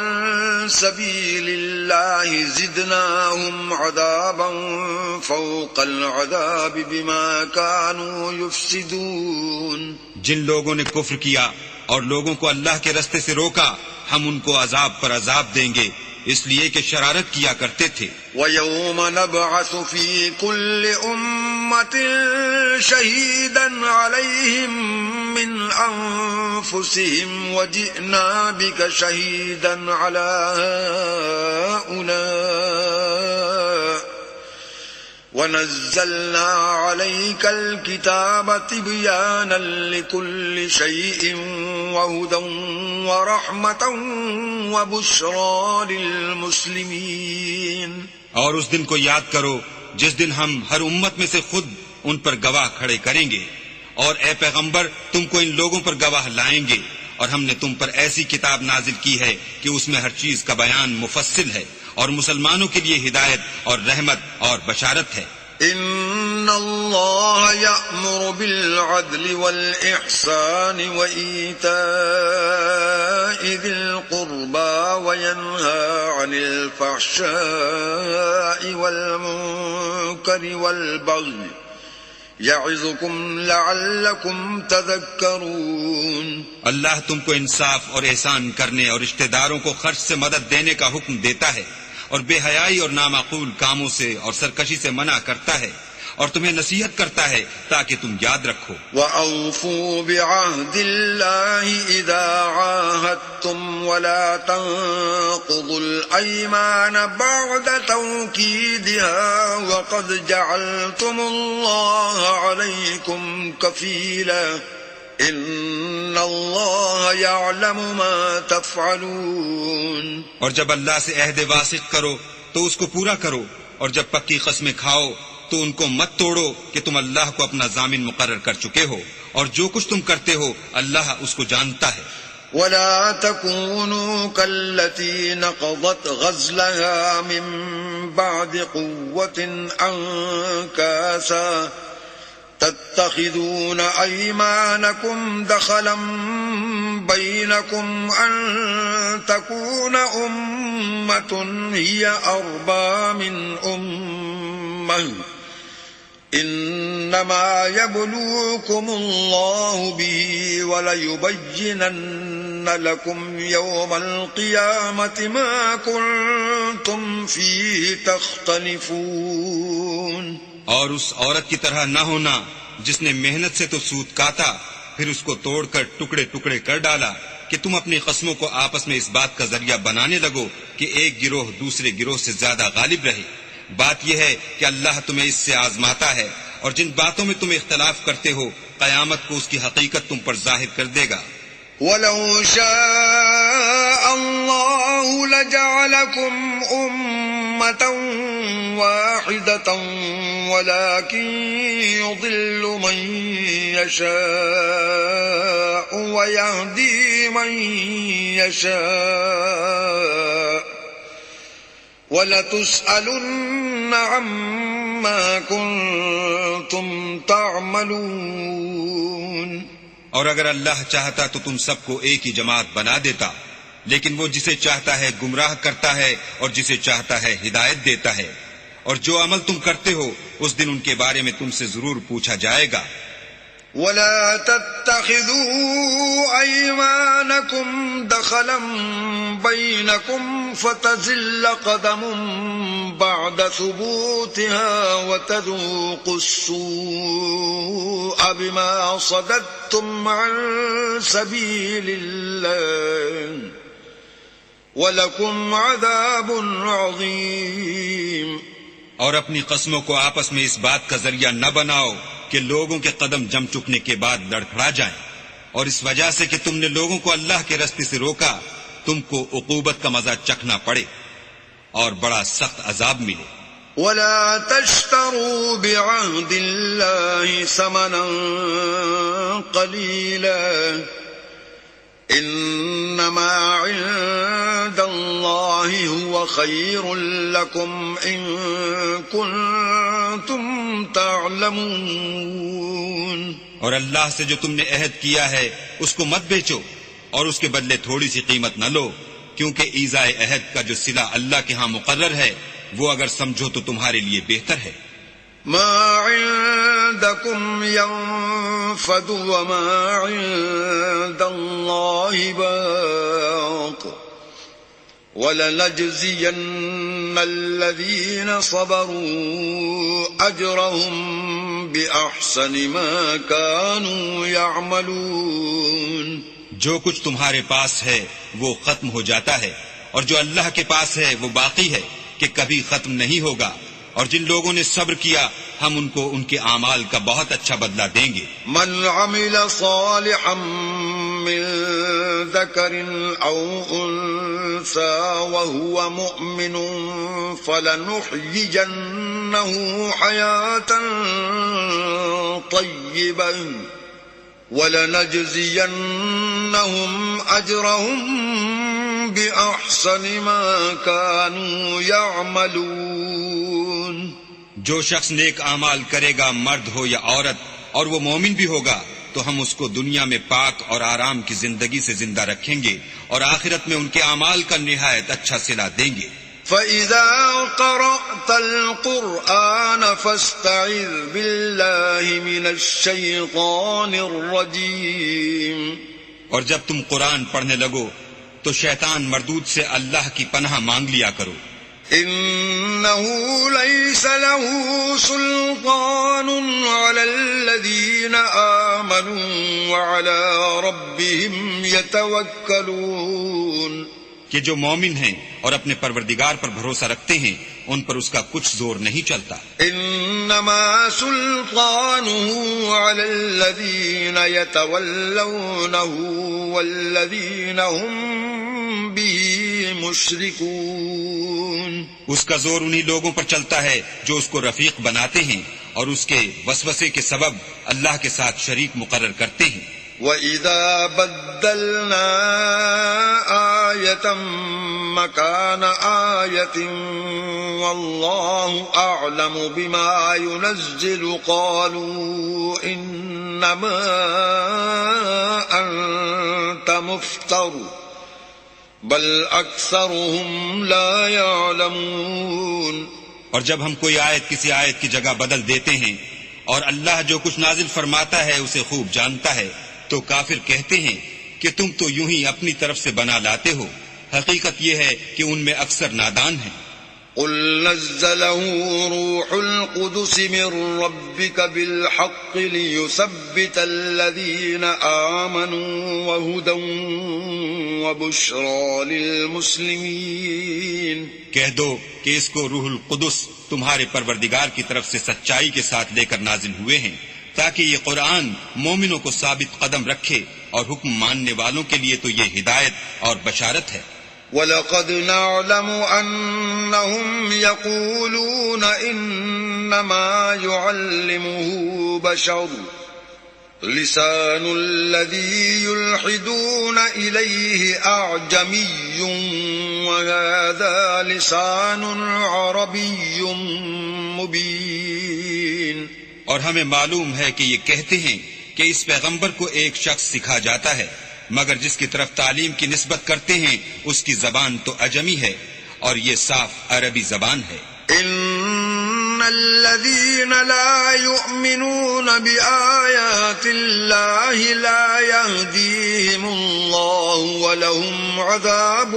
سبيل الله زدناهم عذابا فوق العذاب بما كانوا يفسدون۔
جن لوگوں نے کفر کیا اور لوگوں کو اللہ کے رستے سے روکا، ہم ان کو عذاب پر عذاب دیں گے، اس لیے کہ شرارت کیا کرتے تھے۔
وَيَوْمَ نَبْعَثُ فِي كُلِّ أُمَّةٍ شَهِيدًا عَلَيْهِمْ مِنْ أَنفُسِهِمْ وَجِئْنَا بِكَ شَهِيدًا عَلَى هؤلاء وَنَزَّلْنَا عَلَيْكَ الْكِتَابَ تِبْيَانًا لِكُلِّ شَيْءٍ وَهُدًى وَرَحْمَةً وَبُشْرَى لِلْمُسْلِمِينَ۔
اور اس دن کو یاد کرو جس دن ہم ہر امت میں سے خود ان پر گواہ کھڑے کریں گے، اور اے پیغمبر تم کو ان لوگوں پر گواہ لائیں گے، اور ہم نے تم پر ایسی کتاب نازل کی ہے کہ اس میں ہر چیز کا بیان مفصل ہے، اور مسلمانوں کے لیے ہدایت اور رحمت اور بشارت ہے۔
ان اللہ یأمر بالعدل والإحسان وإیتاء ذی القربى وینہی عن الفحشاء والمنکر والبغی یعظکم لعلکم تذکرون۔
اللہ تم کو انصاف اور احسان کرنے اور رشتہ داروں کو خرچ سے مدد دینے کا حکم دیتا ہے، اور بے حیائی اور نامعقول کاموں سے اور سرکشی سے منع کرتا ہے، اور تمہیں نصیحت کرتا ہے تاکہ تم یاد رکھو۔
وَأَوْفُوا بِعَهْدِ اللَّهِ إِذَا عَاهَدتُّمْ وَلَا تَنقُضُوا الْأَيْمَانَ بَعْدَ تَوْكِيدِهَا وَقَدْ جَعَلْتُمُ اللَّهَ عَلَيْكُمْ كَفِيلًا ان اللہ یعلم ما تفعلون۔
اور جب اللہ سے عہد واثق کرو تو اس کو پورا کرو، اور جب پکی قسمیں کھاؤ تو ان کو مت توڑو کہ تم اللہ کو اپنا ضامن مقرر کر چکے ہو، اور جو کچھ تم کرتے ہو اللہ اس کو جانتا ہے۔
ولا تكونوا كالتي نقضت غزلها من بعد قوة أنكاسا تتخذون أيمانكم دخلا بينكم أن تكون أمة هي أربى من أمة إنما يبلوكم الله به وليبينن لكم يوم القيامة ما كنتم فيه تختلفون۔
اور اس عورت کی طرح نہ ہونا جس نے محنت سے تو سود کاتا پھر اس کو توڑ کر ٹکڑے ٹکڑے کر ڈالا کہ تم اپنی قسموں کو آپس میں اس بات کا ذریعہ بنانے لگو کہ ایک گروہ دوسرے گروہ سے زیادہ غالب رہے۔ بات یہ ہے کہ اللہ تمہیں اس سے آزماتا ہے، اور جن باتوں میں تم اختلاف کرتے ہو قیامت کو اس کی حقیقت تم پر ظاہر کر دے گا۔
وَلَوْ شَاءَ اللَّهُ لَجَعَلَكُمْ أُمَّةً وَاحِدَةً وَلَكِنْ يُضِلُّ مَنْ يَشَاءُ وَيَهْدِي مَنْ يَشَاءُ وَلَتُسْأَلُنَّ عَمَّا كُنْتُمْ تَعْمَلُونَ۔
اور اگر اللہ چاہتا تو تم سب کو ایک ہی جماعت بنا دیتا، لیکن وہ جسے چاہتا ہے گمراہ کرتا ہے اور جسے چاہتا ہے ہدایت دیتا ہے، اور جو عمل تم کرتے ہو اس دن ان کے بارے میں تم سے ضرور پوچھا جائے گا۔
وَلَا تَتَّخِذُوا أَيْمَانَكُمْ دَخَلًا بَيْنَكُمْ فَتَزِلَّ قَدَمٌ بَعْدَ ثُبُوتِهَا وَتَذُوقُوا السُّوءَ بِمَا صَدَدتُّمْ عَن سَبِيلِ اللَّهِ وَلَكُمْ عَذَابٌ عَظِيمٌ۔
اور اپنی قسموں کو آپس میں اس بات کا ذریعہ نہ بناؤ کہ لوگوں کے قدم جم چکنے کے بعد لڑکھڑا جائیں، اور اس وجہ سے کہ تم نے لوگوں کو اللہ کے راستے سے روکا تم کو عقوبت کا مزہ چکھنا پڑے اور بڑا سخت عذاب ملے۔
وَلَا تَشْتَرُوا بِعَهْدِ اللَّهِ ثَمَنًا قَلِيلًا إِنَّمَا عِندَ اللَّهِ الله هو خير لكم إن كنتم تعلمون.
اور اللہ سے جو تم نے عہد کیا ہے اس کو مت بیچو اور اس کے بدلے تھوڑی سی قیمت نہ لو، کیونکہ ایذائے عہد کا جو صلہ اللہ کے ہاں مقرر ہے وہ اگر سمجھو تو تمہارے لیے بہتر ہے.
ما عندكم ينفد وما عند الله باق ولنجزين الذين صبروا أجرهم بأحسن ما كانوا يعملون.
جو کچھ تمہارے پاس ہے وہ ختم ہو جاتا ہے، اور جو اللہ کے پاس ہے وہ باقی ہے کہ کبھی ختم نہیں ہوگا، اور جن لوگوں نے صبر کیا ہم ان کو ان کے اعمال کا بہت اچھا بدلہ دیں گے.
من عمل صالحا من ذكر أو أنثى وهو مؤمن فلنحيينه حياة طيبة ولنجزينهم أجرهم بأحسن ما كانوا يعملون.
جو شخص نیک اعمال کرے گا، مرد ہو یا عورت، اور وہ مومن بھی ہوگا، تو ہم اس کو دنیا میں پاک اور آرام کی زندگی سے زندہ رکھیں گے اور آخرت میں ان کے اعمال کا نہایت اچھا صلہ دیں گے.
فَإِذَا قَرَأْتَ الْقُرْآنَ فَاسْتَعِذْ بِاللَّهِ مِنَ الشَّيْطَانِ الرَّجِيمِ.
اور جب تم قرآن پڑھنے لگو تو شیطان مردود سے اللہ کی پناہ مانگ لیا کرو.
إِنَّهُ لَيْسَ لَهُ سُلْطَانٌ عَلَى الَّذِينَ آمَنُوا وَعَلَى رَبِّهِمْ يَتَوَكَّلُونَ.
کہ جو مومن ہیں اور اپنے پروردگار پر بھروسہ رکھتے ہیں ان پر اس کا کچھ زور نہیں چلتا.
انما سلطانه على الذين يتولونه والذين هم به مشركون.
اس کا زور انہی لوگوں پر چلتا ہے جو اس کو رفیق بناتے ہیں اور اس کے وسوسے کے سبب اللہ کے ساتھ شریک مقرر کرتے ہیں.
وَإِذَا بَدَّلْنَا آيَةً مَكَانَ آيَةٍ وَاللَّهُ أَعْلَمُ بِمَا يُنَزِّلُ قَالُوا إِنَّمَا أَنْتَ مُفْتَرٍ بَلْ أَكْثَرُهُمْ لَا يَعْلَمُونَ.
اور جب ہم کوئی آیت کسی آیت کی جگہ بدل دیتے ہیں اور اللہ جو کچھ نازل فرماتا ہے اسے خوب جانتا ہے تو کافر کہتے ہیں کہ تم تو یوں ہی اپنی طرف سے بنا لاتے ہو. حقیقت یہ ہے کہ ان میں اکثر نادان ہیں.
قل نزله روح القدس من ربك بالحق ليثبت الذين آمنوا وهدى وبشرى للمسلمين.
کہہ دو کہ اس کو روح القدس تمہارے پروردگار کی طرف سے سچائی کے ساتھ لے کر نازل ہوئے ہیں تاکہ یہ قرآن مومنوں کو ثابت قدم رکھے اور حکم ماننے والوں کے لیے تو یہ ہدایت اور بشارت ہے.
وَلَقَدْ نَعْلَمُ أَنَّهُمْ يَقُولُونَ إِنَّمَا يُعَلِّمُهُ بَشَرٌ لِسَانُ الَّذِي يُلْحِدُونَ إِلَيْهِ أَعْجَمِيٌّ وَهَذَا لِسَانٌ عَرَبِيٌّ مُبِينٌ.
اور ہمیں معلوم ہے کہ یہ کہتے ہیں کہ اس پیغمبر کو ایک شخص سکھا جاتا ہے، مگر جس کی طرف تعلیم کی نسبت کرتے ہیں اس کی زبان تو عجمی ہے اور یہ صاف عربی زبان ہے.
ان الذين لا يؤمنون بآيات الله لا يهديهم الله ولهم عذاب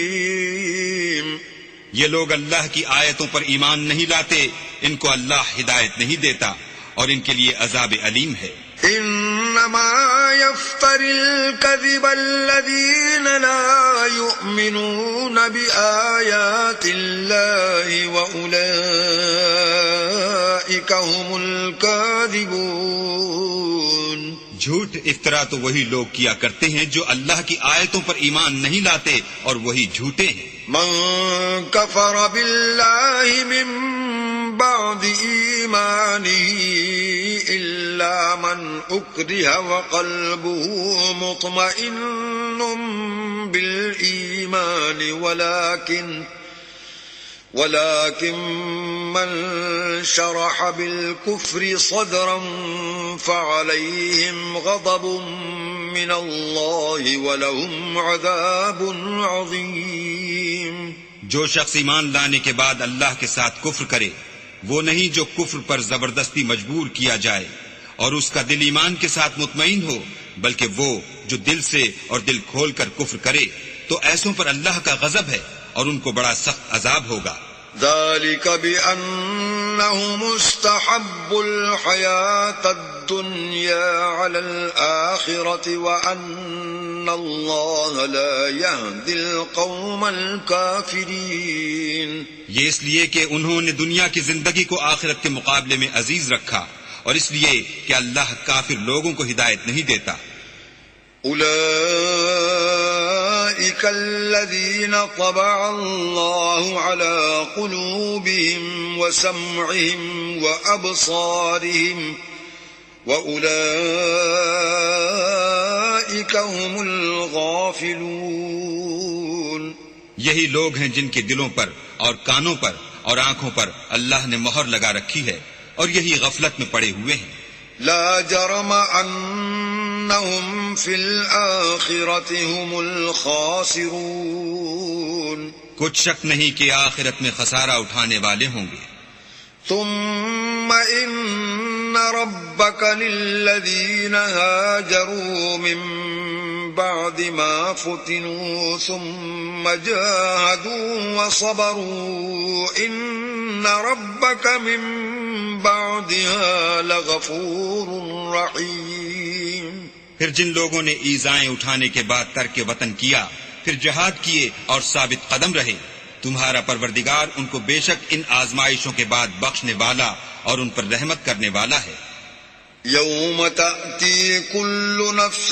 أليم.
یہ لوگ اللہ کی آیتوں پر ایمان نہیں لاتے، ان کو اللہ ہدایت نہیں دیتا اور ان کے لیے عذاب علیم ہے.
انما يفتر الكذب الذين لا يؤمنون بآيات الله وأولئك هم الكاذبون.
جھوٹ افطرا تو وہی لوگ کیا کرتے ہیں جو اللہ کی آیتوں پر ایمان نہیں لاتے اور وہی جھوٹے ہیں.
من كفر بالله من بعد إيمانه إلا من أكره وقلبه مطمئن بالإيمان الإيمان ولكن من شرح بالكفر صدرا فعليهم غضب من الله ولهم عذاب عظيم.
جو شخص ایمان لانے کے بعد اللہ کے ساتھ کفر کرے وہ نہیں جو کفر پر زبردستی مجبور کیا جائے اور اس کا دل ایمان کے ساتھ مطمئن ہو، بلکہ وہ جو دل سے اور دل کھول کر کفر کرے تو ایسوں پر اللہ کا غضب ہے اور ان کو بڑا سخت عذاب ہوگا.
ذلك بأنهم استحبوا الحياة الدنيا على الآخرة وأن الله لا يهدي القوم الكافرين.
یہ اس لیے کہ انہوں نے دنیا کی زندگی کو آخرت کے مقابلے میں عزیز رکھا اور اس لیے کہ اللہ کافر لوگوں کو ہدایت نہیں دیتا.
أولئك الذين طبع الله على قلوبهم وسمعهم وأبصارهم وأولئك هم الغافلون.
یہی لوگ ہیں جن کے دلوں پر اور کانوں پر اور آنکھوں پر اللہ نے مہر لگا رکھی ہے اور یہی غفلت میں پڑے ہوئے ہیں.
لا جرم انہم فی الآخرة هم الخاسرون.
کچھ شک نہیں کہ آخرت میں خسارہ اٹھانے والے ہوں گے.
ثم ان ربک للذین هاجروا من بعد ما فتنوا ثم جاهدوا وصبروا ان ربک من بعدها لغفور رحیم.
پھر جن لوگوں نے ایذائیں اٹھانے کے بعد ترک وطن کیا پھر جہاد کیے اور ثابت قدم رہے تمہارا پروردگار ان کو بے شک ان آزمائشوں کے بعد بخشنے والا اور ان پر رحمت کرنے والا ہے.
یوم تأتی کل نفس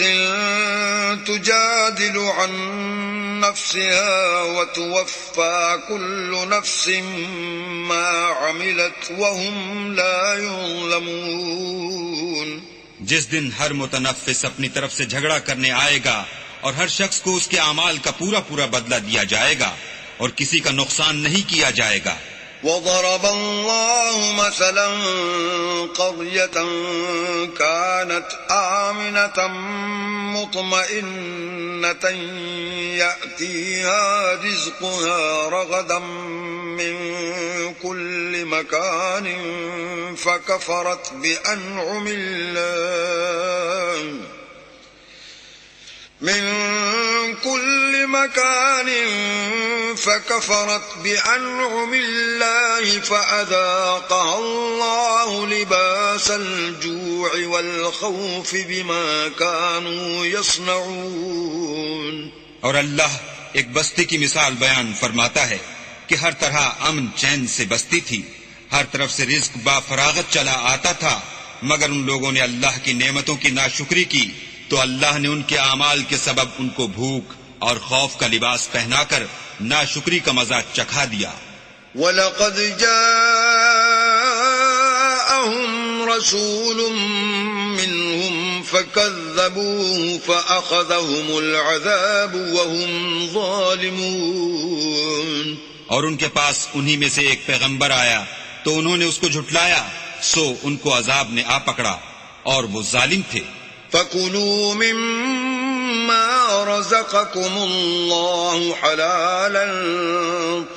تجادل عن نفسها وتوفى كل نفس ما عملت وهم لا يظلمون.
جس دن ہر متنفس اپنی طرف سے جھگڑا کرنے آئے گا اور ہر شخص کو اس کے اعمال کا پورا پورا بدلہ دیا جائے گا اور کسی کا نقصان نہیں کیا جائے گا.
وضرب الله مثلا قرية كانت آمنة مطمئنة يأتيها رزقها رغدا من كل مكان فكفرت بأنعم الله من كل مكان فكفرت بأنعم الله فأذاقها الله لباس الجوع والخوف بما كانوا يصنعون.
اور اللہ ایک بستی کی مثال بیان فرماتا ہے کہ ہر طرح امن چین سے بستی تھی، ہر طرف سے رزق با فراغت چلا آتا تھا، مگر ان لوگوں نے اللہ کی نعمتوں کی ناشکری کی تو اللہ نے ان کے اعمال کے سبب ان کو بھوک اور خوف کا لباس پہنا کر ناشکری کا مزہ چکھا دیا.
وَلَقَدْ جَاءَهُمْ رَسُولٌ مِّنْهُمْ فَكَذَّبُوهُ فَأَخَذَهُمُ الْعَذَابُ وَهُمْ ظَالِمُونَ.
اور ان کے پاس انہی میں سے ایک پیغمبر آیا تو انہوں نے اس کو جھٹلایا سو ان کو عذاب نے آ پکڑا اور وہ ظالم تھے.
فَكُلُوا مِمَّا رَزَقَكُمُ اللَّهُ حَلَالًا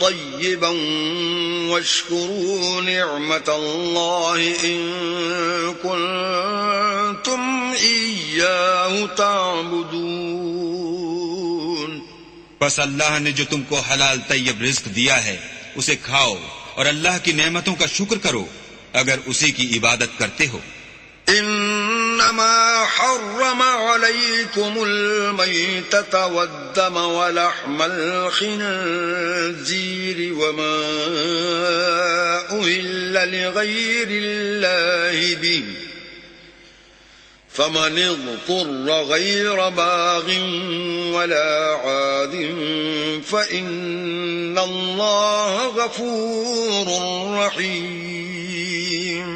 طَيِّبًا وَاشْكُرُوا نِعْمَةَ اللَّهِ إِن كُنتُمْ إِيَّاهُ تَعْبُدُونَ.
بس اللہ نے جو تم کو حلال طیب رزق دیا ہے اسے کھاؤ اور اللہ کی نعمتوں کا شکر کرو اگر اسی کی عبادت کرتے ہو.
انما حرم عليكم الميتة والدم ولحم الخنزير وما أهل لغير الله به فمن اضطر غير باغ ولا عاد فإن الله غفور رحيم.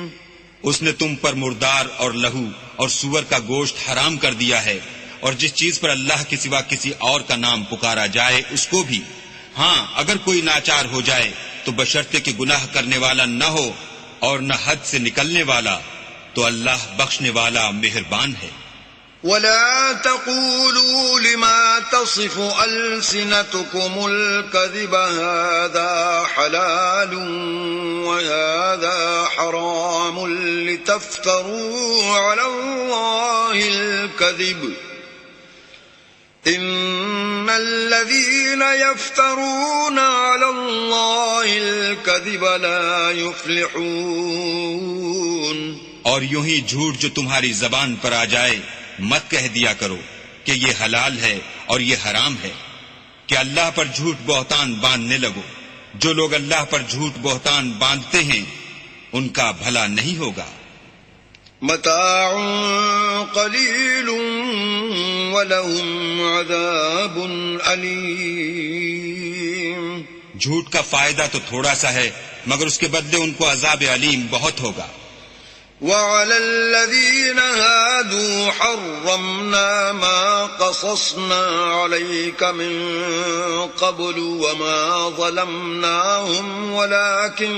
اس نے تم پر مردار اور لہو اور سور کا گوشت حرام کر دیا ہے اور جس چیز پر اللہ کے سوا کسی اور کا نام پکارا جائے اس کو بھی. ہاں اگر کوئی ناچار ہو جائے تو بشرطے کہ گناہ کرنے والا نہ ہو اور نہ حد سے نکلنے والا، تو اللہ بخشنے والا مہربان ہے.
ولا تقولوا لما تصف ألسنتكم الكذب هذا حلال وهذا حرام لتفتروا على الله الكذب إن الذين يفترون على الله الكذب لا يفلحون.
اور یوں ہی جھوٹ جو تمہاری زبان پر آ جائے مت کہہ دیا کرو کہ یہ حلال ہے اور یہ حرام ہے، کہ اللہ پر جھوٹ بہتان باندھنے لگو. جو لوگ اللہ پر جھوٹ بہتان باندھتے ہیں ان کا بھلا نہیں ہوگا.
متاع قلیل ولہم عذاب علیم.
جھوٹ کا فائدہ تو تھوڑا سا ہے مگر اس کے بدلے ان کو عذاب علیم بہت ہوگا.
وعلى الذين هادوا حرمنا ما قصصنا عليك من قبل وما ظلمناهم ولكن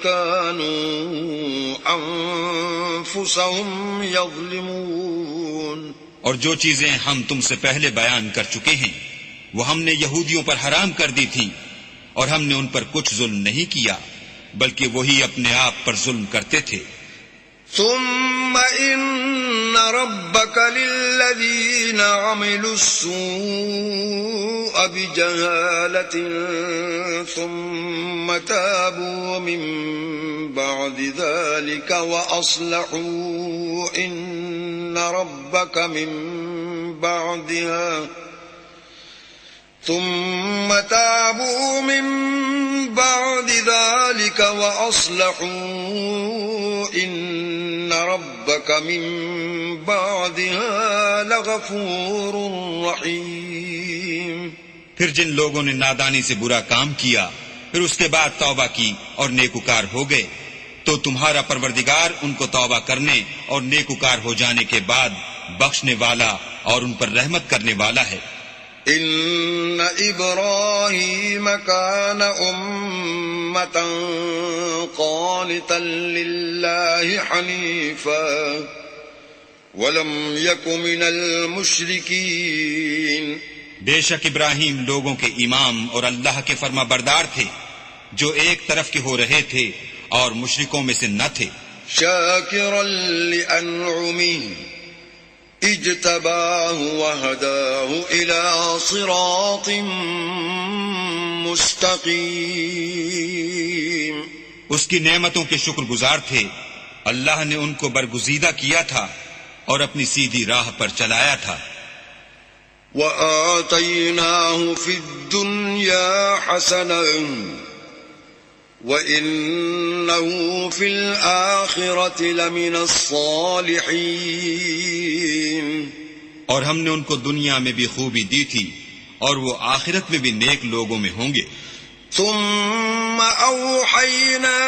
كانوا أنفسهم يظلمون.
اور جو چیزیں ہم تم سے پہلے بیان کر چکے ہیں وہ ہم نے یہودیوں پر حرام کر دی تھی، اور ہم نے ان پر کچھ ظلم نہیں کیا بلکہ وہی اپنے آپ پر ظلم کرتے تھے.
ثم إن ربك للذين عملوا السوء بجهالة ثم تابوا من بعد ذلك وأصلحوا إن ربك من بعدها ثم تابوا من بعد ذلك وأصلحوا إن ربك من بعدها لغفور رحيم.
پھر جن لوگوں نے نادانی سے برا کام کیا پھر اس کے بعد توبہ کی اور نیکوکار ہو گئے تو تمہارا پروردگار ان کو توبہ کرنے اور نیکوکار ہو جانے کے بعد بخشنے والا اور ان پر رحمت کرنے والا ہے.
ان ابراہیم کان امتا قانتا للہ حنیفا ولم یک من المشرکین.
بے شک ابراہیم لوگوں کے امام اور اللہ کے فرما بردار تھے جو ایک طرف کے ہو رہے تھے اور مشرکوں میں سے نہ تھے.
شاکرا لانعمہ اجتباہ وہداہ الى صراط مستقیم.
اس کی نعمتوں کے شکر گزار تھے. اللہ نے ان کو برگزیدہ کیا تھا اور اپنی سیدھی راہ پر چلایا تھا.
وآتیناہ فی الدنیا حسنہ وَإِنَّهُ فِي الْآخِرَةِ لَمِنَ الصَّالِحِينَ.
اور ہم نے ان کو دنیا میں بھی خوبی دی تھی اور وہ آخرت میں بھی نیک لوگوں میں ہوں گے.
ثُمَّ أَوْحَيْنَا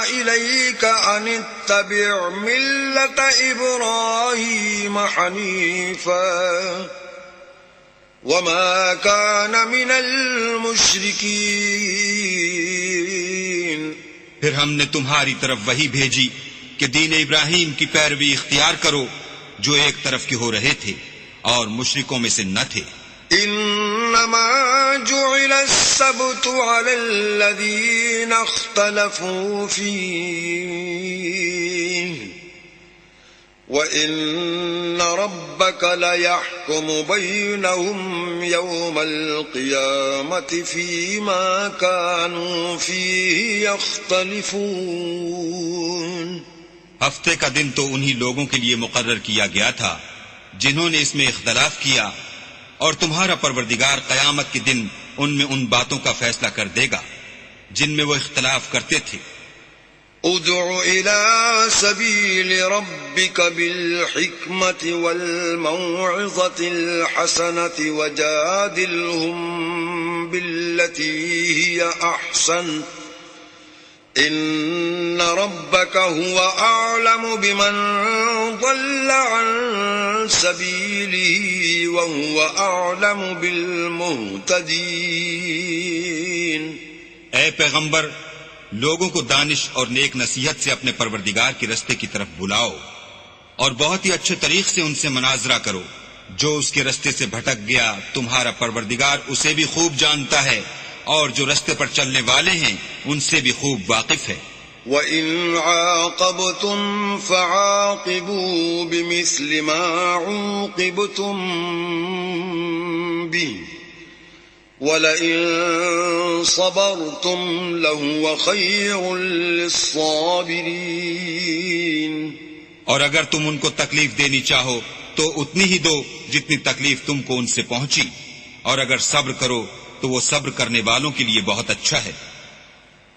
إِلَيْكَ أَنِ اتَّبِعْ مِلَّةَ إِبْرَاهِيمَ حَنِيفًا وَمَا كَانَ مِنَ الْمُشْرِكِينَ.
پھر ہم نے تمہاری طرف وحی بھیجی کہ دین ابراہیم کی پیروی اختیار کرو جو ایک طرف کے ہو رہے تھے اور مشرکوں میں سے نہ تھے.
انما جعل السبت على الذين اختلفوا فيه وإن ربك ليحكم بينهم يوم القيامة فيما كانوا فيه يختلفون.
ہفتے کا دن تو انہی لوگوں کے لیے مقرر کیا گیا تھا جنہوں نے اس میں اختلاف کیا، اور تمہارا پروردگار قیامت کے دن ان میں ان باتوں کا فیصلہ کر دے گا جن میں وہ اختلاف کرتے تھے.
ادع الى سبيل ربك بالحكمة والموعظة الحسنة وجادلهم بالتي هي أحسن إن ربك هو أعلم بمن ضل عن سبيله وهو أعلم بالمهتدين.
اے پیغمبر، لوگوں کو دانش اور نیک نصیحت سے اپنے پروردگار کے رستے کی طرف بلاؤ، اور بہت ہی اچھے طریق سے ان سے مناظرہ کرو. جو اس کے رستے سے بھٹک گیا تمہارا پروردگار اسے بھی خوب جانتا ہے، اور جو رستے پر چلنے والے ہیں ان سے بھی خوب واقف ہے.
وَإِنْ عَاقَبْتُمْ فَعَاقِبُوا بِمِثْلِ مَا عُوقِبْتُمْ بِهِ وَلَئِن صَبَرْتُمْ لَهُوَ خَيْرٌ لِلصَّابِرِينَ.
اور اگر تم ان کو تکلیف دینی چاہو تو اتنی ہی دو جتنی تکلیف تم کو ان سے پہنچی، اور اگر صبر کرو تو وہ صبر کرنے والوں کے لیے بہت اچھا ہے.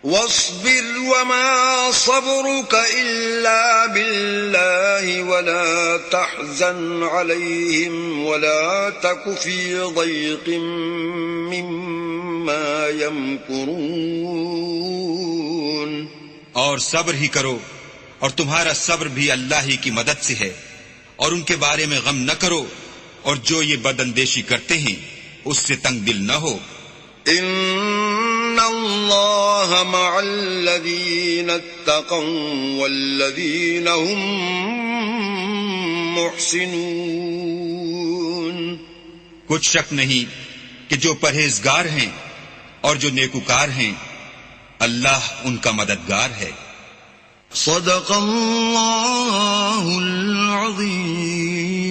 واصبر وما صبرك إلا بالله ولا تحزن عليهم ولا تك في ضيق مما يمكرون.
اور صبر ہی کرو، اور تمہارا صبر بھی اللہ ہی کی مدد سے ہے، اور ان کے بارے میں غم نہ کرو، اور جو یہ بد اندیشی کرتے ہیں اس سے تنگ دل نہ ہو.
ان اللہ مع الذین اتقوا والذین هم محسنون.
کچھ شک نہیں کہ جو پرہیزگار ہیں اور جو نیکوکار ہیں اللہ ان کا مددگار ہے.
صدق اللہ العظیم.